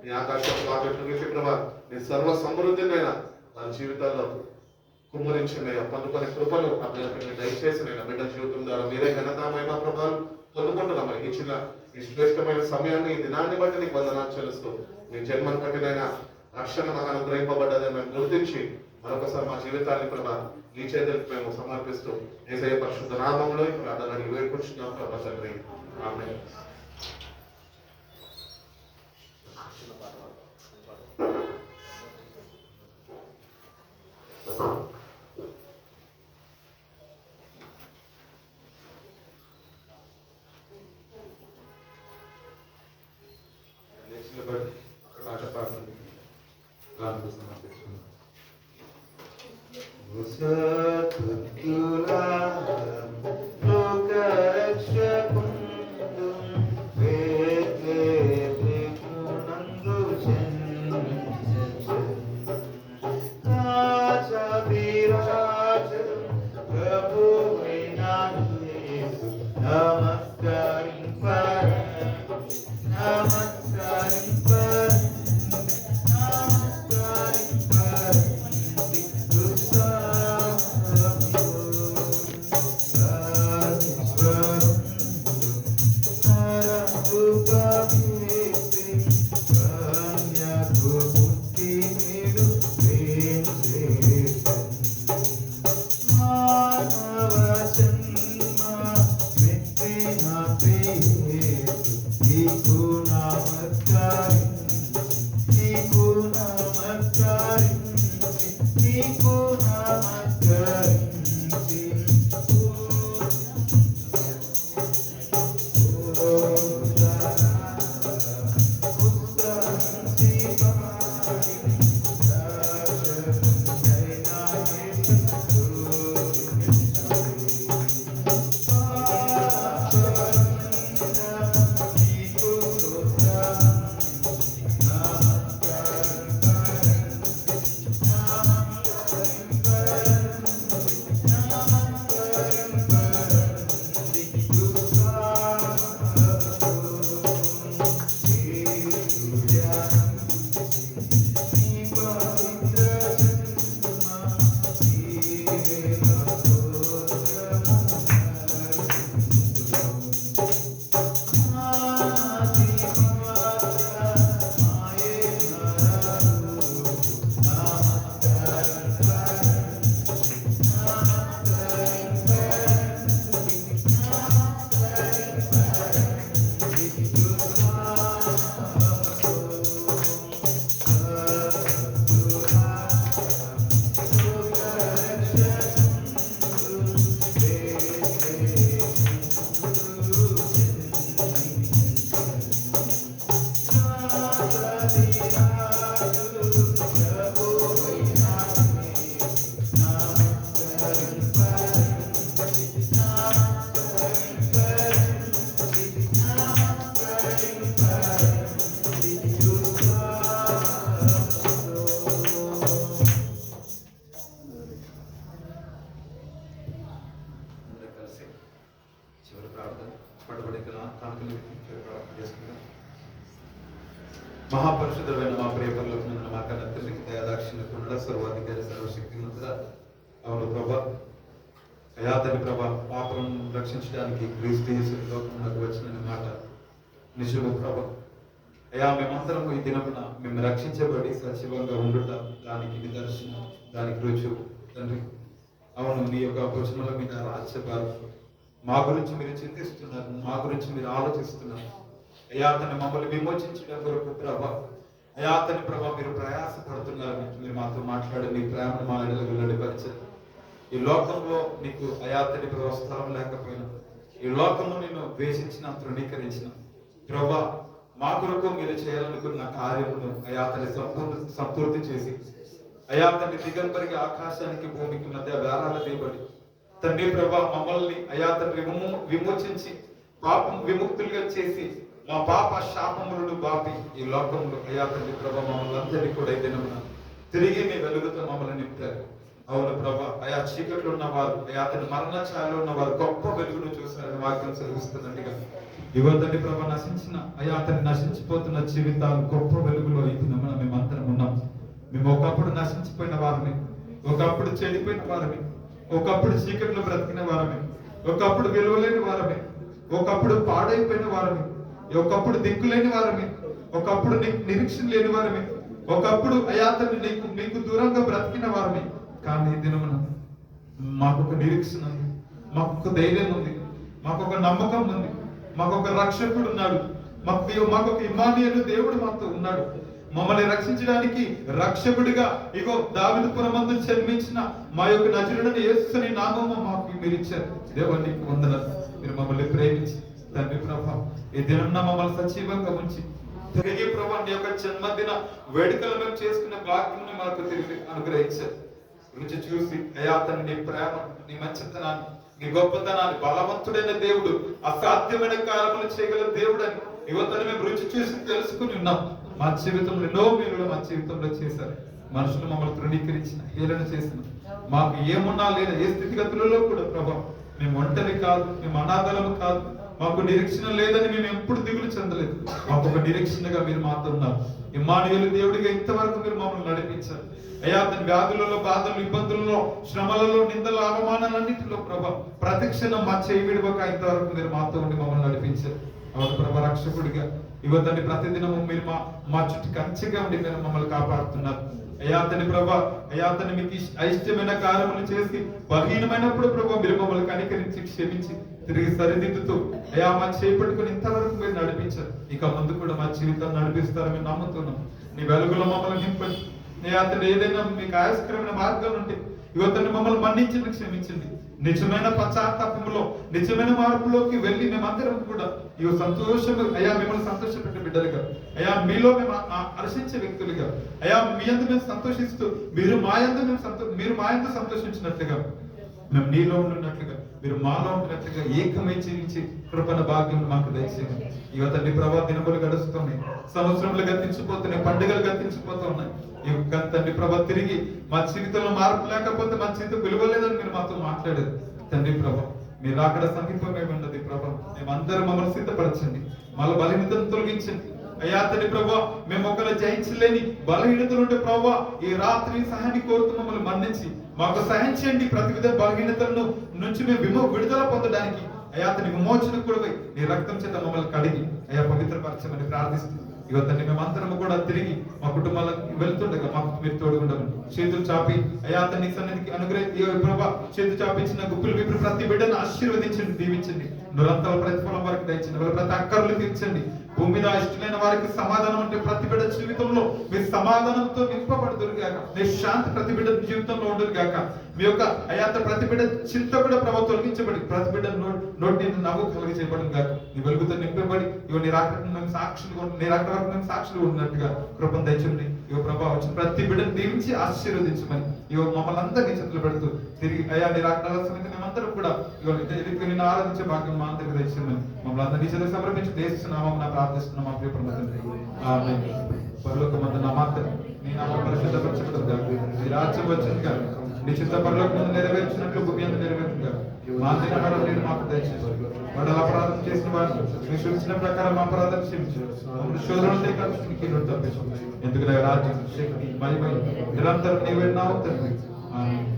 నీ ఆకాశం వాకెట్లు వేసి ప్రభా నీ సర్వ సమృద్ధినైనా వాళ్ళ జీవితాల్లో కుమ్మరించినయ్యా. పొందుకునే కృపను ఆ బిడ్డకి దయచేసి నేను బిడ్డ జీవితం ద్వారా మీరే ఘనతమైన ప్రభావం పొందుకుంటున్నాం. ఇచ్చిన ఈ శ్రేష్టమైన సమయాన్ని ఈ దినాన్ని బట్టి నీకు వందనాలు చెల్లిస్తూ నీ జన్మను బట్టినైనా రక్షణ మాకు అనుగ్రహింపబడ్డదని మేము గుర్తించి మరొకసారి మా జీవితాన్ని ప్రభా నీ చేతులకు మేము సమర్పిస్తూ యేసయ్య పరిశుద్ధ నామంలో ప్రార్థన వేడుకుంటున్నాం ప్రభా తండ్రి. ఆమేన్. మహాపరిశుద్ధమైన మా ప్రియపరులకు మా కన్న తండ్రికి దయాదాక్షిణ్యత సర్వాధికారి సర్వశక్తిమంతుడా అవును ప్రభా అయా తండ్రి ప్రభా పాపం రక్షించడానికి క్రీస్తు యేసు లోకంలోకి వచ్చిన మాట నిజము ప్రభా అయా మేమందరం ఈ దినమున మేము రక్షించబడి సజీవంగా ఉండుట దానికి నిదర్శనం దానికి రుజువు తండ్రి. అవును నీ యొక్క భోజనాల మీద రాజ్యభారం మా గురించి మీరు చింతిస్తున్నారు, మా గురించి మీరు ఆలోచిస్తున్నారు. అయా తన మమ్మల్ని విమోచించడం కొరకు ప్రభా, అయా తన ప్రభా మీరు ప్రయాస పడుతున్నారని మీరు మాతో మాట్లాడి మీ ప్రేమను మా ఎడలకు వెల్లడిపరిచారు. ఈ లోకంలో నీకు అయాతని ప్రభా స్థలం లేకపోయినా, ఈ లోకంలో నేను ద్వేషించిన తృణీకరించిన ప్రభా మా కొరకు మీరు చేయాలనుకున్న కార్యమును అయాతని సంపూర్తి చేసి, అయాతని దిగంబరిగా ఆకాశానికి భూమికి మధ్య వేలాల తీయబడి తండ్రి ప్రభా మమ్మల్ని అయాతని విమోచించి పాపం విముక్తులుగా చేసి మా పాప శాపములను బాపి ఈ లోకంలో అయాతని ప్రభా మమ్మల్ని అందరినీ కూడా అయితే తిరిగి మీ వెలుగుతో మమ్మల్ని నింపారు. అవును ప్రభా, అయా చీకట్లో ఉన్న వారు, అయా అతని మరణ ఛాయలో ఉన్న వారు గొప్ప వెలుగును చూస్తారని వాక్యం సెలవిస్తున్నట్టుగా ఇవ్వదండి ప్రభా నశించిన అయా అతని నశించిపోతున్న జీవితాలు గొప్ప వెలుగులో ఈ దినమున మేమందరం ఉన్నాం. మేము ఒకప్పుడు నశించిపోయిన వారమే, ఒకప్పుడు చెడిపోయిన వారమే, ఒకప్పుడు చీకట్లో బ్రతికిన వారమే, ఒకప్పుడు విలువలేని వారమే, ఒకప్పుడు పాడైపోయిన వారమే, ఒకప్పుడు దిక్కులేని వారమే, ఒకప్పుడు నిరీక్షణ లేని వారమే, ఒకప్పుడు అయాతని నీకు దూరంగా బ్రతికిన వారమే. కానీ ఈ దినమున మాకు ఒక నిరీక్షణ ఉంది, మాకు ఒక ధైర్యం ఉంది, మాకు ఒక నమ్మకం ఉంది, మాకు ఒక రక్షకుడు ఉన్నాడు, మాకు ఒక ఇమ్మానుయేలు దేవుడు మాతో ఉన్నాడు. మమ్మల్ని రక్షించడానికి రక్షకుడిగా ఇగో దావీదుపురమందు జన్మించిన మా యొక్క నజరుడైన యేసుని నామము మాకు మీరు ఇచ్చారు. దేవుని నీకు వందనాలు. మీరు మమ్మల్ని ప్రేమించి తండ్రి ప్రభా ఈ దినం మమ్మల్ని సజీవంగా ఉంచి తిరిగి ప్రభా నీ యొక్క జన్మదిన వేడుకలు మేము చేసుకునే భాగ్యం మాకు తిరిగి అనుగ్రహించారు. రుచి చూసి అయా తను నీ ప్రేమ, నీ మంచితనాన్ని, నీ గొప్పతనాన్ని, బలవంతుడైన దేవుడు, అసాధ్యమైన కార్యములు చేయగల దేవుడు అని యువతను మేము రుచి చూసి తెలుసుకుని ఉన్నాం. మా జీవితంలో ఎన్నో మీరు మా జీవితంలో చేశారు. మనుషులు మమ్మల్ని తృణీకరించిన, హేళన చేసిన, మాకు ఏమున్నా లేదా ఏ స్థితిగతులలో కూడా ప్రభా మేము ఒంటరి కాదు, మేము అనాథలము కాదు, మాకు నిరీక్షణ లేదని మేము ఎప్పుడు దిగులు చెందలేదు. మాకు ఒక నిరీక్షణగా మీరు మాతో ఉన్నారు. ఇమ్మానుయేలు దేవుడిగా ఇంతవరకు మీరు మమ్మల్ని నడిపించారు. అయ్యా అతని వ్యాధులలో, బాధలు, ఇబ్బందులలో, శ్రమలలో, నిందల, అవమానాలన్నింటిలో ప్రభా ప్రతిక్షణం మా చేయి విడవక ఇంతవరకు మీరు మాతో ఉండి మమ్మల్ని నడిపించారు. అవును ప్రభా రక్షకుడిగా యువతని ప్రతిదినము మీరు మా చుట్టూ కంచెగా ఉండి మీరు మమ్మల్ని కాపాడుతున్నారు. అయాతని ప్రభా, అయాతని మీకు అయిష్టమైన కార్యములు చేసి బలహీనమైనప్పుడు ప్రభా మీరు మమ్మల్ని కనికరించి క్షమించి తిరిగి సరిదిద్దుతూ అయా మా చేపట్టుకుని ఇంతవరకు మీరు నడిపించారు. ఇక ముందు కూడా మా జీవితాన్ని నడిపిస్తారని మేము నమ్ముతున్నాం. నీ వెలుగులో మమ్మల్ని నింపండి. అతను ఏదైనా మీకు ఆయాస్కరమైన మార్గాలు ఉంటే యువతని మమ్మల్ని మన్నించండి, క్షమించండి. నిజమైన పశ్చాత్తాపంలో, నిజమైన మార్పులోకి వెళ్ళి మేమందరం కూడా ఇవి సంతోషంగా అయా మిమ్మల్ని సంతోషపెట్టే బిడ్డలుగా, అయా మీలో మేము హర్షించే వ్యక్తులుగా, అయా మీ యందు మేము సంతోషిస్తూ మీరు మా యందు సంతోషించినట్లుగా, మేము నీలో ఉంటున్నట్లుగా మీరు మాలో ఉంటున్నట్లుగా ఏకమై జీవించి కృపణ భాగ్యం మాకు దయచేయండి. యువతని ప్రభా దినములు గడుస్తున్నాయి, సంవత్సరములు గతించిపోతున్నాయి, పండుగలు గతించిపోతున్నాయి. ఈ తండ్రి ప్రభా తిరిగి మా జీవితంలో మార్పు లేకపోతే మా జీవితం విలువలేదని మీరు మాతో మాట్లాడారు. తండ్రి ప్రభా మీరు అక్కడ సమీపమే ఉన్నది ప్రభా, మేమందరం మమ్మల్ని సిద్ధపరచండి, మళ్ళీ బలహీనతను తొలగించండి. అయ్యా తండ్రి ప్రభా మేము ఒకరు జయించలేని బలహీనతలు ఉంటే ప్రభా ఈ రాత్రి సహాయాన్ని కోరుతూ మమ్మల్ని మన్నించి మాకు సహాయం చేయండి. ప్రతి విధ బలహీనతలను నుంచి మేము విడుదల పొందడానికి అయ్యా అతని విమోచన కూడా నీ రక్తం చేత మమ్మల్ని కడిగి అయ్యా పవిత్రపరచమని ప్రార్థిస్తుంది. ఇవన్నీ మేమందరము కూడా తిరిగి మా కుటుంబాలకు వెళ్తుండగా మాకు మీరు తోడుగుండమని చేతులు చాపి అయ్యా అతని సన్నిధికి ప్రభా చేతులు చాపించిన గుప్పులు విప్పి ప్రతి బిడ్డను ఆశీర్వదించండి, దీవించండి. నిరంతర ప్రతిఫలం వారికి దయచండి, వాళ్ళ ప్రతి అక్కర్లు తీర్చండి. భూమి మీద ఇష్టమైన వారికి సమాధానం అంటే ప్రతి బిడ్డ జీవితంలో మీ సమాధానంతో నింపబడుదురు గాక, మీ శాంతి ప్రతి బిడ్డ జీవితంలో ఉండదు గాక. మీ యొక్క అయాత ప్రతి బిడ్డ చింత కూడా ప్రభావం తొలగించబడి ప్రతి బిడ్డ నోటి నవ్వు కలిగి చేయబడి గాక. నీ వెలుగుతో నింపబడి ఇవి నిరాకరణ మేము సాక్షులు ఉన్నట్టుగా కృపను దయచండి. ఇవ ప్రభావం వచ్చిన ప్రతి బిడ్డను దీవించి ఆశీర్వదించమని ఇవ మమ్మల్ని అందరినీ చేతులు పెడుతూ తిరిగి అయ్యా నిరాకరణ సమేత మేమందరం కూడా నిన్ను ఆరాధించే భాగ్యం మా అందరికి దయచమని మమ్మల్ని అందరినీ చేతులు సమర్పించి దేశనామం ప్రార్థిస్తున్నాం మా ప్రియ ఆమేన్. పరలోకమందు నా మాట నీ నామం పరిశుద్ధపరచబడుగా, నీ రాజ్యం వచ్చుగా, నీ చిత్త పరలోకమందు నెరవేర్చినట్లు భూమి అందు నెరవేర్చుగా. మా దినహారం నేను మాకు దయచేసి వాడు అపరాధం చేసిన వారు నీ సూచించిన ప్రకారం మా అపరాధం క్షమించు, శోధనలే కలుసుకుని తప్పించు. ఎందుకంటే రాజ్యం, శక్తి, మహిమ నిరంతరం నీవే నావు తండ్రి. ఆమేన్.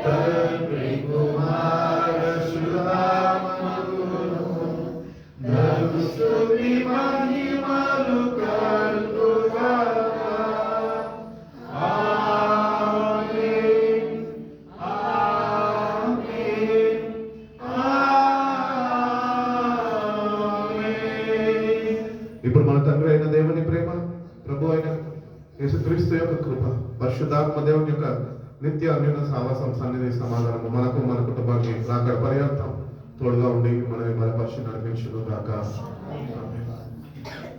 Amen. పరిశుద్ధాత్మ దేవుని యొక్క నిత్య అన్యోన్య సహవాసం సన్నిధి సమాధానము మనకు మన కుటుంబానికి రాకడ పర్యంతం తోడుగా ఉండి మనని బలపరిచి నడిపించును గాక.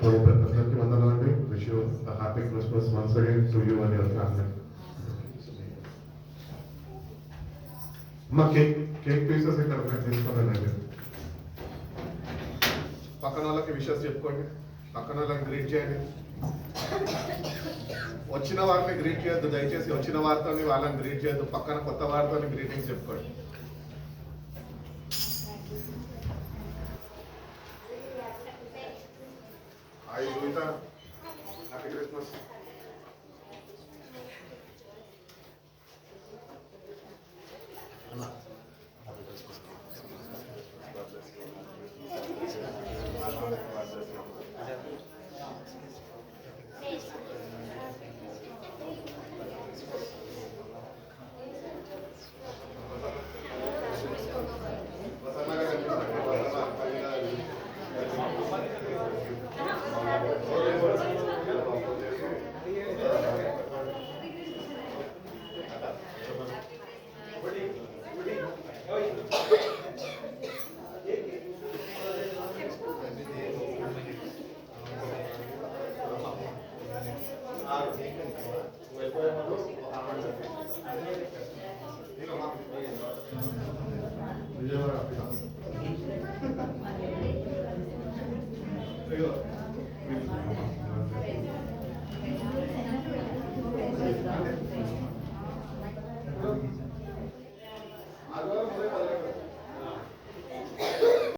ప్రభు అందరికీ వందనాలండి. Wish you happy Christmas once again to you and your family. మా కేక్ పీసెస్ ఇక్కడ తీసుకోవాలండి. పక్కన వాళ్ళకి విషెస్ చెప్పుకోండి, పక్కన వాళ్ళకి గ్రీట్ చేయండి. వచ్చిన వారిని గ్రీట్ చేయొద్దు దయచేసి, వచ్చిన వారితో వాళ్ళని గ్రీట్ చేయొద్దు, పక్కన కొత్త వారితో గ్రీటింగ్స్ చెప్పుకోండి. Hi Juitha, happy Christmas.